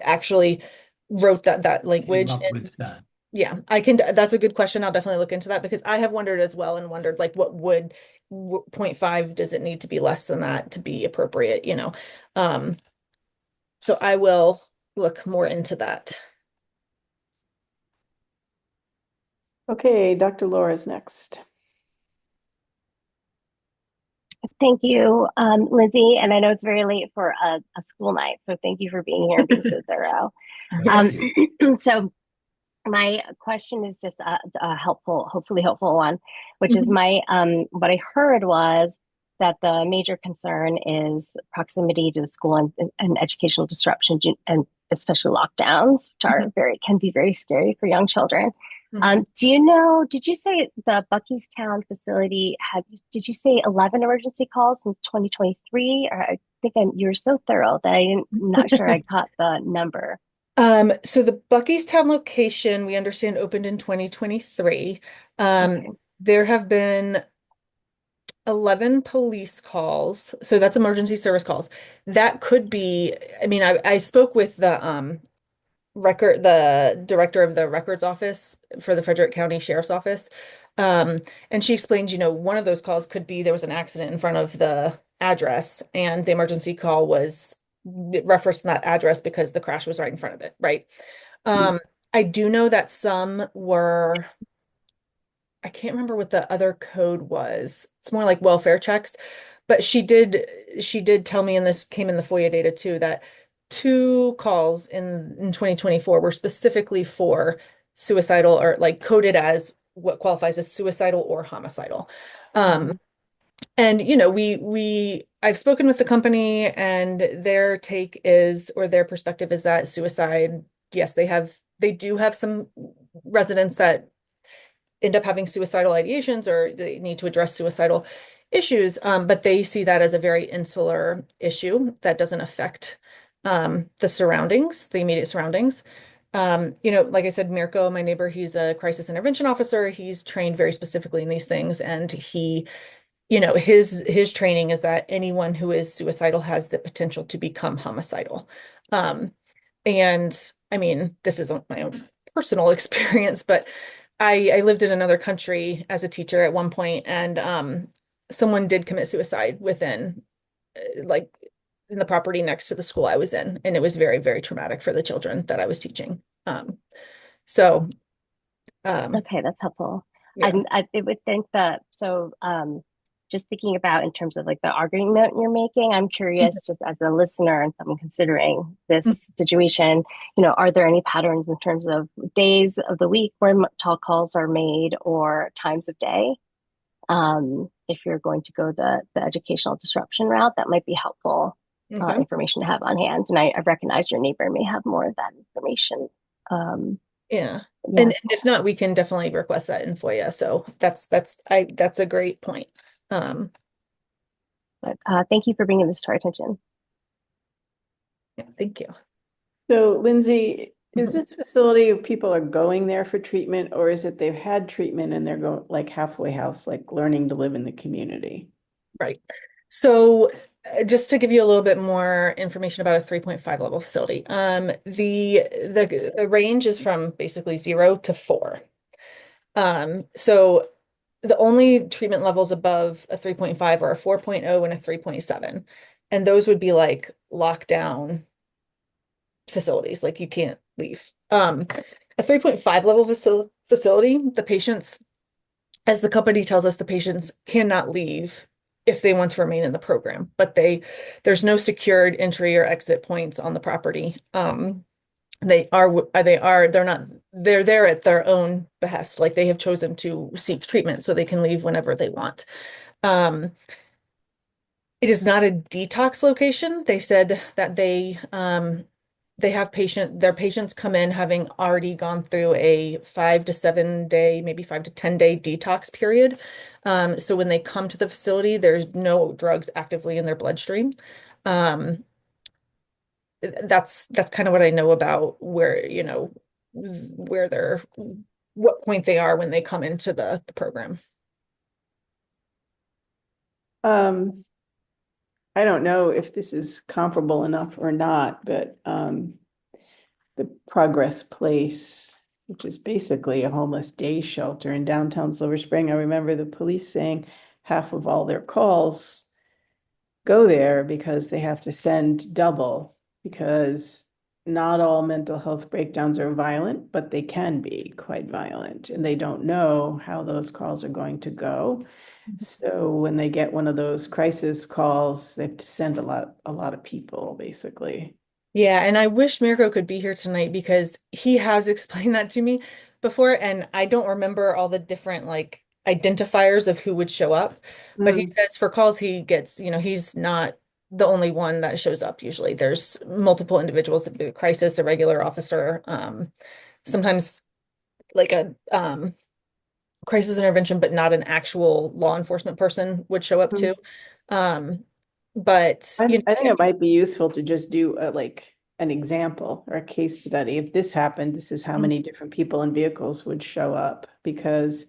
actually wrote that language. Came up with that. Yeah, that's a good question. I'll definitely look into that because I have wondered as well and wondered like what would 0.5, does it need to be less than that to be appropriate, you know? Um, so I will look more into that. Okay, Dr. Laura's next. Thank you, Lizzie. And I know it's very late for a school night, so thank you for being here and being so thorough. So my question is just a helpful, hopefully helpful one, which is what I heard was that the major concern is proximity to the school and educational disruption, and especially lockdowns, which are can be very scary for young children. Do you know, did you say the Buckystown facility did you say 11 emergency calls since 2023? Or I think you're so thorough that I'm not sure I caught the number. So the Buckystown location, we understand, opened in 2023. There have been 11 police calls. So that's emergency service calls. That could be, I mean, I spoke with the director of the records office for the Frederick County Sheriff's Office. And she explained, you know, one of those calls could be there was an accident in front of the address, and the emergency call was referenced that address because the crash was right in front of it, right? I do know that some were, I can't remember what the other code was. It's more like welfare checks, but she did tell me, and this came in the FOIA data too, that 2 calls in 2024 were specifically for suicidal, or like coded as what qualifies as suicidal or homicidal. And you know, I've spoken with the company, and their take is, or their perspective is, that suicide, yes, they do have some residents that end up having suicidal ideations, or they need to address suicidal issues, but they see that as a very insular issue that doesn't affect the surroundings, the immediate surroundings. You know, like I said, Mirko, my neighbor, he's a crisis intervention officer. He's trained very specifically in these things, and he, you know, his training is that anyone who is suicidal has the potential to become homicidal. And I mean, this isn't my own personal experience, but I lived in another country as a teacher at one point, and someone did commit suicide within like in the property next to the school I was in, and it was very, very traumatic for the children that I was teaching. So Okay, that's helpful. yeah. I would think that, so just thinking about in terms of like the argument you're making, I'm curious, just as a listener and someone considering this situation, you know, are there any patterns in terms of days of the week where tall calls are made, or times of day? If you're going to go the educational disruption route, that might be helpful information to have on hand. And I recognize your neighbor may have more of that information. Yeah. And if not, we can definitely request that in FOIA. So that's a great point. But thank you for bringing this to our attention. Yeah, thank you. So Lindsay, is this facility, people are going there for treatment, or is it they've had treatment and they're going like halfway house, like learning to live in the community? Right. So just to give you a little bit more information about a 3.5 level facility, the range is from basically 0 to 4. So the only treatment levels above a 3.5 are a 4.0 and a 3.7. And those would be like lockdown facilities, like you can't leave. A 3.5 level facility, the patients, as the company tells us, the patients cannot leave if they want to remain in the program, but there's no secured entry or exit points on the property. They're there at their own behest, like they have chosen to seek treatment so they can leave whenever they want. It is not a detox location. They said that they have their patients come in having already gone through a 5 to 7 day, maybe 5 to 10 day detox period. So when they come to the facility, there's no drugs actively in their bloodstream. That's kind of what I know about where, you know, what point they are when they come into the program. I don't know if this is comparable enough or not, but the Progress Place which is basically a homeless day shelter in downtown Silver Spring. I remember the police saying half of all their calls go there because they have to send double, because not all mental health breakdowns are violent, but they can be quite violent, and they don't know how those calls are going to go. So when they get one of those crisis calls, they have to send a lot of people, basically. Yeah, and I wish Mirko could be here tonight because he has explained that to me before, and I don't remember all the different like identifiers of who would show up. But he says for calls he gets, he's not the only one that shows up usually. There's multiple individuals, a crisis, a regular officer, sometimes like a crisis intervention, but not an actual law enforcement person would show up too. But I think it might be useful to just do like an example or a case study. If this happened, this is how many different people and vehicles would show up, because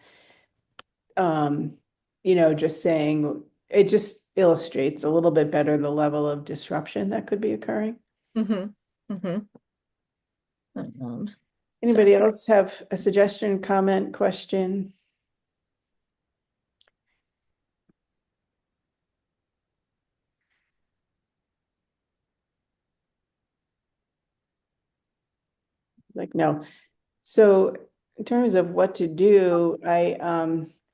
just saying it just illustrates a little bit better the level of disruption that could be occurring. Anybody else have a suggestion, comment, question? Like, no. So in terms of what to do,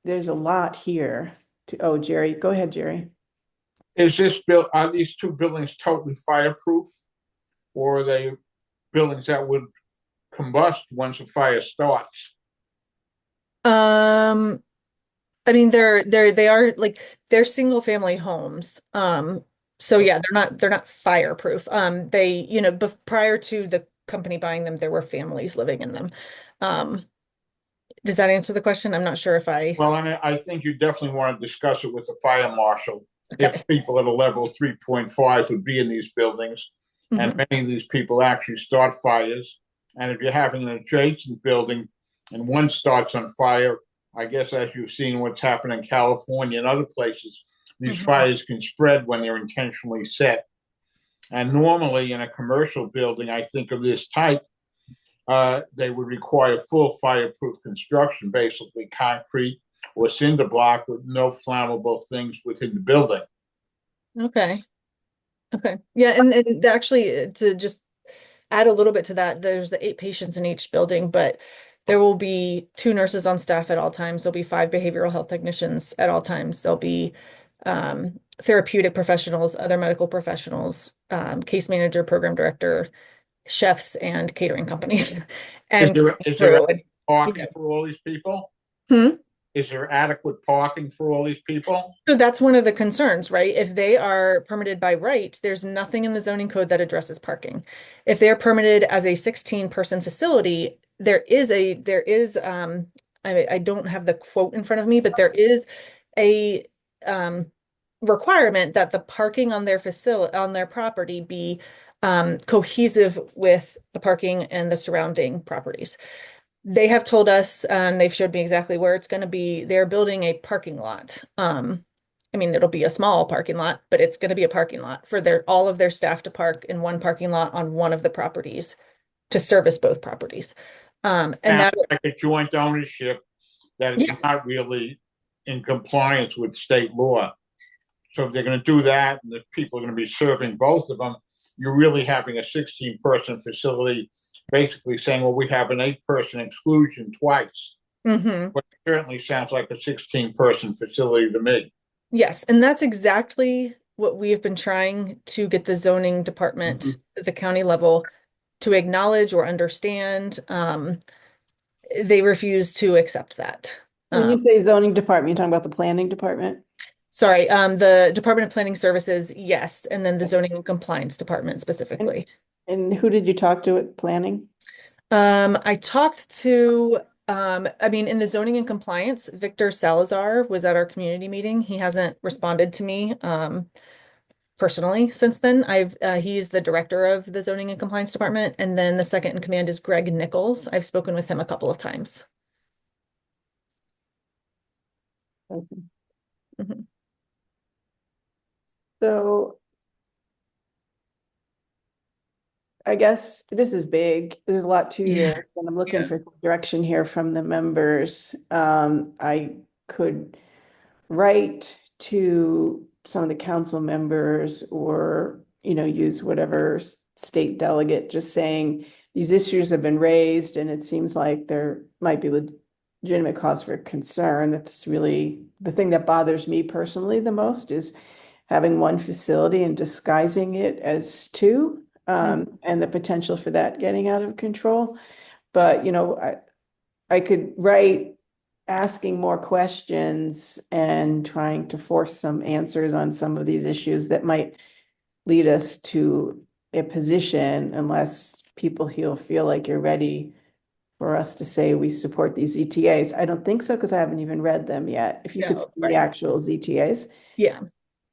there's a lot here oh, Jerry, go ahead, Jerry. Are these two buildings totally fireproof? Or are they buildings that would combust once a fire starts? I mean, they are like they're single family homes. So yeah, they're not fireproof. Prior to the company buying them, there were families living in them. Does that answer the question? I'm not sure if I. Well, and I think you definitely want to discuss it with the fire marshal. Okay. If people at a level 3.5 would be in these buildings, and many of these people actually start fires. And if you're having an adjacent building and one starts on fire, I guess as you've seen what's happened in California and other places, these fires can spread when they're intentionally set. And normally in a commercial building, I think of this type, they would require full fireproof construction, basically concrete or cinder block with no flammable things within the building. Okay. Yeah, and actually to just add a little bit to that, there's the 8 patients in each building, but there will be 2 nurses on staff at all times. There'll be 5 behavioral health technicians at all times. There'll be therapeutic professionals, other medical professionals, case manager, program director, chefs, and catering companies. And is there parking for all these people? Is there adequate parking for all these people? So that's one of the concerns, right? If they are permitted by right, there's nothing in the zoning code that addresses parking. If they're permitted as a 16-person facility, there is I don't have the quote in front of me, but there is a requirement that the parking on their property be cohesive with the parking and the surrounding properties. They have told us, and they've showed me exactly where it's going to be. They're building a parking lot. I mean, it'll be a small parking lot, but it's going to be a parking lot for all of their staff to park in one parking lot on one of the properties to service both properties. And that like a joint ownership that is not really in compliance with state law. So if they're going to do that, and the people are going to be serving both of them, you're really having a 16-person facility, basically saying, well, we have an 8-person exclusion twice. But it certainly sounds like a 16-person facility to me. Yes, and that's exactly what we have been trying to get the zoning department at the county level to acknowledge or understand. They refuse to accept that. When you say zoning department, you're talking about the planning department? Sorry, the Department of Planning Services, yes, and then the Zoning and Compliance Department specifically. And who did you talk to at planning? I talked to, in the zoning and compliance, Victor Salazar was at our community meeting. He hasn't responded to me personally since then. He's the director of the zoning and compliance department, and then the second in command is Greg Nichols. I've spoken with him a couple of times. Okay. So I guess this is big. There's a lot to Yeah. this, and I'm looking Yeah. for some direction here from the members. I could write to some of the council members or, use whatever state delegate, just saying these issues have been raised and it seems like there might be legitimate cause for concern. It's really the thing that bothers me personally the most is having one facility and disguising it as two, and the potential for that getting out of control. But, I could write asking more questions and trying to force some answers on some of these issues that might lead us to a position unless people feel like you're ready for us to say we support these ZTAs. I don't think so because I haven't even read them yet. If you could No, see the actual ZTAs. Yeah.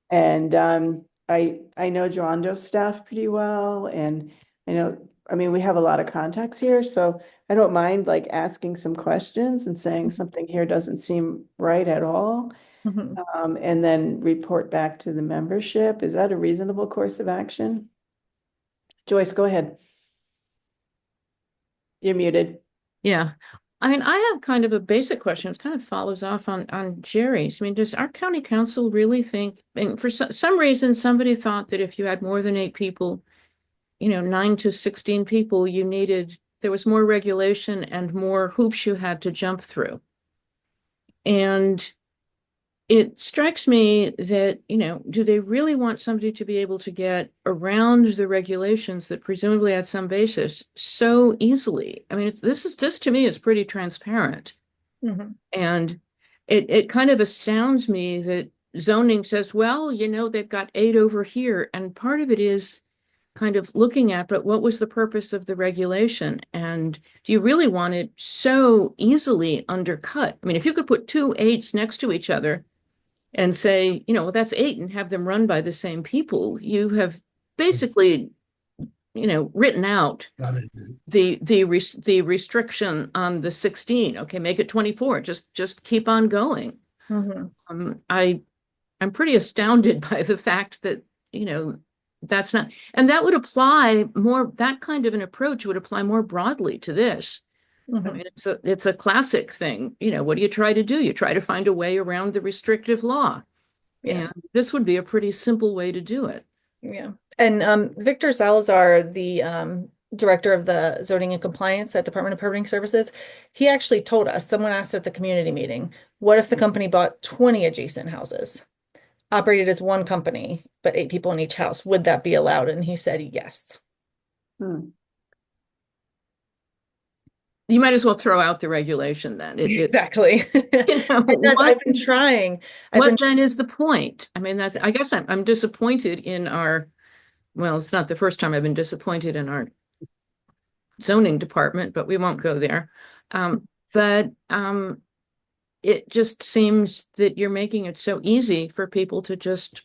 And I know Joando's staff pretty well, and we have a lot of contacts here, so I don't mind like asking some questions and saying something here doesn't seem right at all. Mhm. And then report back to the membership. Is that a reasonable course of action? Joyce, go ahead. You're muted. Yeah. I mean, I have kind of a basic question. It kind of follows off on Jerry's. I mean, does our county council really think, and for some reason, somebody thought that if you had more than 8 people, 9 to 16 people, there was more regulation and more hoops you had to jump through. And it strikes me that, do they really want somebody to be able to get around the regulations that presumably at some basis so easily? I mean, this to me is pretty transparent. Mhm. And it kind of astounds me that zoning says, well, they've got 8 over here. And part of it is kind of looking at, but what was the purpose of the regulation? And do you really want it so easily undercut? I mean, if you could put 2 8s next to each other and say, well, that's 8 and have them run by the same people, you have basically, written out the restriction on the 16. Okay, make it 24. Just keep on going. Mhm. I'm pretty astounded by the fact that, that's not, and that would apply more, that kind of an approach would apply more broadly to this. I Mhm. mean, it's a classic thing. What do you try to do? You try to find a way around the restrictive law. Yes. And this would be a pretty simple way to do it. Yeah. And Victor Salazar, the director of the zoning and compliance at Department of Permitting Services, he actually told us, someone asked at the community meeting, what if the company bought 20 adjacent houses, operated as one company, but 8 people in each house? Would that be allowed? And he said yes. Hmm. You might as well throw out the regulation then. Exactly. I've been trying. What then is the point? I mean, I guess I'm disappointed in well, it's not the first time I've been disappointed in our zoning department, but we won't go there. But it just seems that you're making it so easy for people to just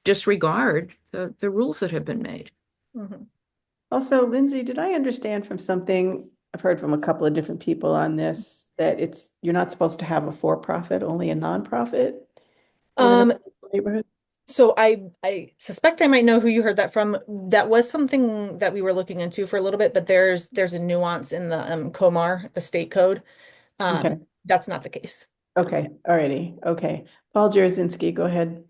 disregard the rules that have been made. Mhm. Also, Lindsay, did I understand from something I've heard from a couple of different people on this that you're not supposed to have a for-profit, only a nonprofit in a neighborhood? So I suspect I might know who you heard that from. That was something that we were looking into for a little bit, but there's a nuance in the COMAR, the state code. Okay. That's not the case. Okay, alrighty, okay. Paul Jarzynski, go ahead.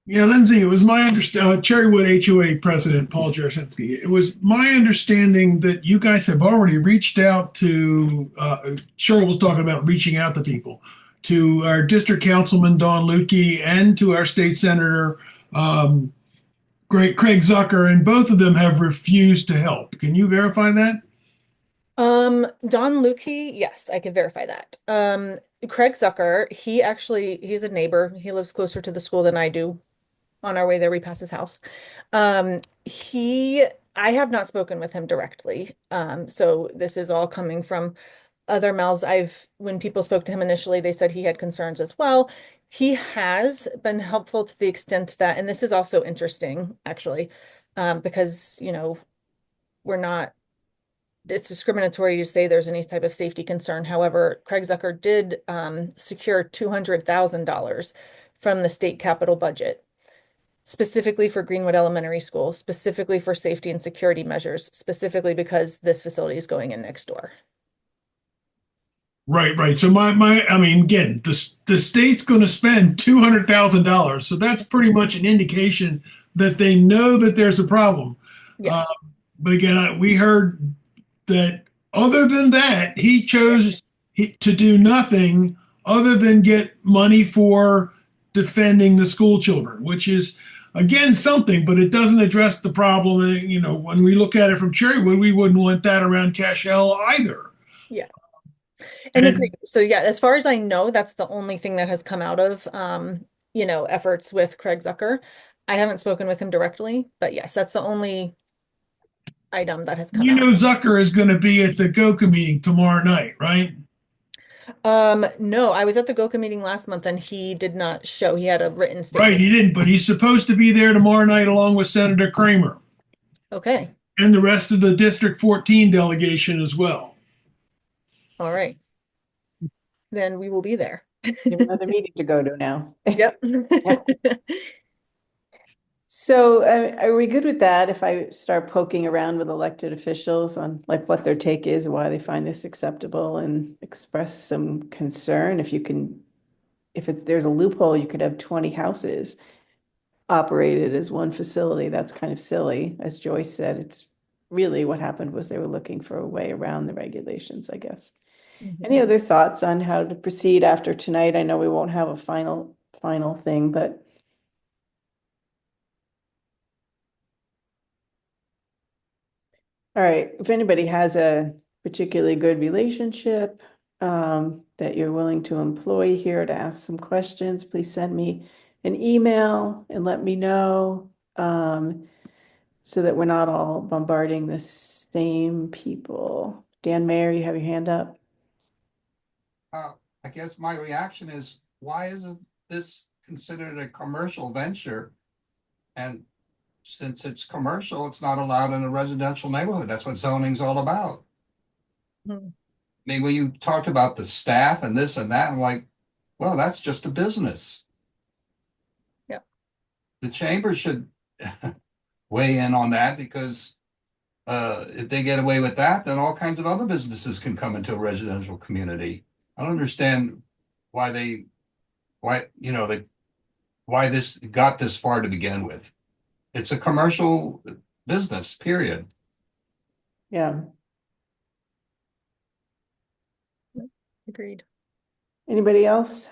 Yeah, Lindsay, it was my understanding, Cherrywood HOA President Paul Jarzynski. It was my understanding that you guys have already reached out to, Cheryl was talking about reaching out to people, to our district councilman, Don Lutke, and to our state senator, Craig Zucker, and both of them have refused to help. Can you verify that? Don Lukey, yes, I can verify that. Craig Zucker, he's a neighbor. He lives closer to the school than I do. On our way there, we pass his house. I have not spoken with him directly. So this is all coming from other mouths. When people spoke to him initially, they said he had concerns as well. He has been helpful to the extent that, and this is also interesting, actually, because, it's discriminatory to say there's any type of safety concern. However, Craig Zucker did secure $200,000 from the state capital budget specifically for Greenwood Elementary School, specifically for safety and security measures, specifically because this facility is going in next door. Right. So I mean, again, the state's going to spend $200,000, so that's pretty much an indication that they know that there's a problem. Yes. But again, we heard that other than that, he chose to do nothing other than get money for defending the school children, which is again something, but it doesn't address the problem. And you know, when we look at it from Cherrywood, we wouldn't want that around Cashel either. Yeah. And agreed. So yeah, as far as I know, that's the only thing that has come out of efforts with Craig Zucker. I haven't spoken with him directly, but yes, that's the only item that has come You out. know, Zucker is going to be at the GOKA meeting tomorrow night, right? No, I was at the GOKA meeting last month and he did not show. He had a written Right, statement. he didn't, but he's supposed to be there tomorrow night along with Senator Kramer Okay. and the rest of the District 14 delegation as well. All right. Then we will be there. You have another meeting to go to now. Yep. So are we good with that if I start poking around with elected officials on like what their take is, why they find this acceptable, and express some concern? If there's a loophole, you could have 20 houses operated as one facility. That's kind of silly. As Joyce said, it's really what happened was they were looking for a way around the regulations, I guess. Any other thoughts on how to proceed after tonight? I know we won't have a final thing, but all right, if anybody has a particularly good relationship that you're willing to employ here to ask some questions, please send me an email and let me know so that we're not all bombarding the same people. Dan Mayer, you have your hand up. I guess my reaction is, why isn't this considered a commercial venture? And since it's commercial, it's not allowed in a residential neighborhood. That's what zoning's all about. I mean, when you talked about the staff and this and that, I'm like, well, that's just a business. Yeah. The chamber should weigh in on that, because if they get away with that, then all kinds of other businesses can come into a residential community. I don't understand why this got this far to begin with. It's a commercial business, period. Yeah. Agreed. Anybody else?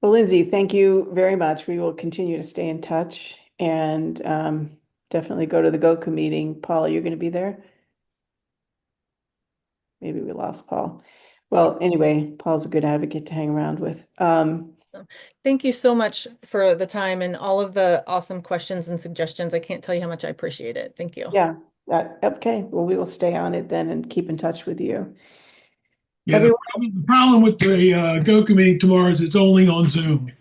Well, Lindsay, thank you very much. We will continue to stay in touch and definitely go to the GOKA meeting. Paul, you're going to be there? Maybe we lost Paul. Well, anyway, Paul's a good advocate to hang around with. So thank you so much for the time and all of the awesome questions and suggestions. I can't tell you how much I appreciate it. Thank you. Yeah, okay. Well, we will stay on it then and keep in touch with you. Yeah, the problem with the GOKA meeting tomorrow is it's only on Zoom.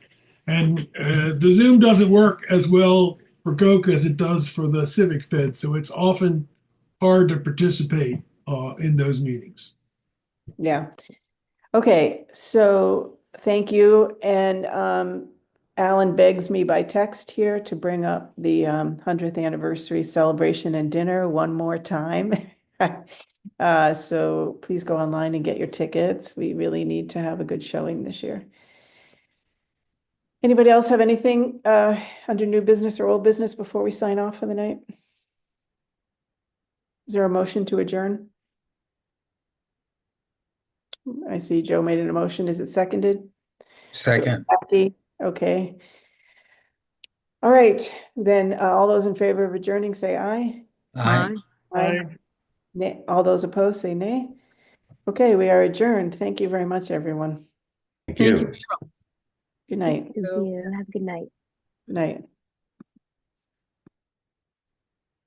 And the Zoom doesn't work as well for GOKA as it does for the Civic Fed. So it's often hard to participate in those meetings. Yeah. Okay, so thank you. And Alan begs me by text here to bring up the 100th anniversary celebration and dinner one more time. So please go online and get your tickets. We really need to have a good showing this year. Anybody else have anything under new business or old business before we sign off for the night? Is there a motion to adjourn? I see Joe made an motion. Is it seconded? Second. Okay. All right, then all those in favor of adjourning say aye. Aye. Aye. Nay. All those opposed say nay. Okay, we are adjourned. Thank you very much, everyone. Thank you. Good night. Thank you. Have a good night. Good night.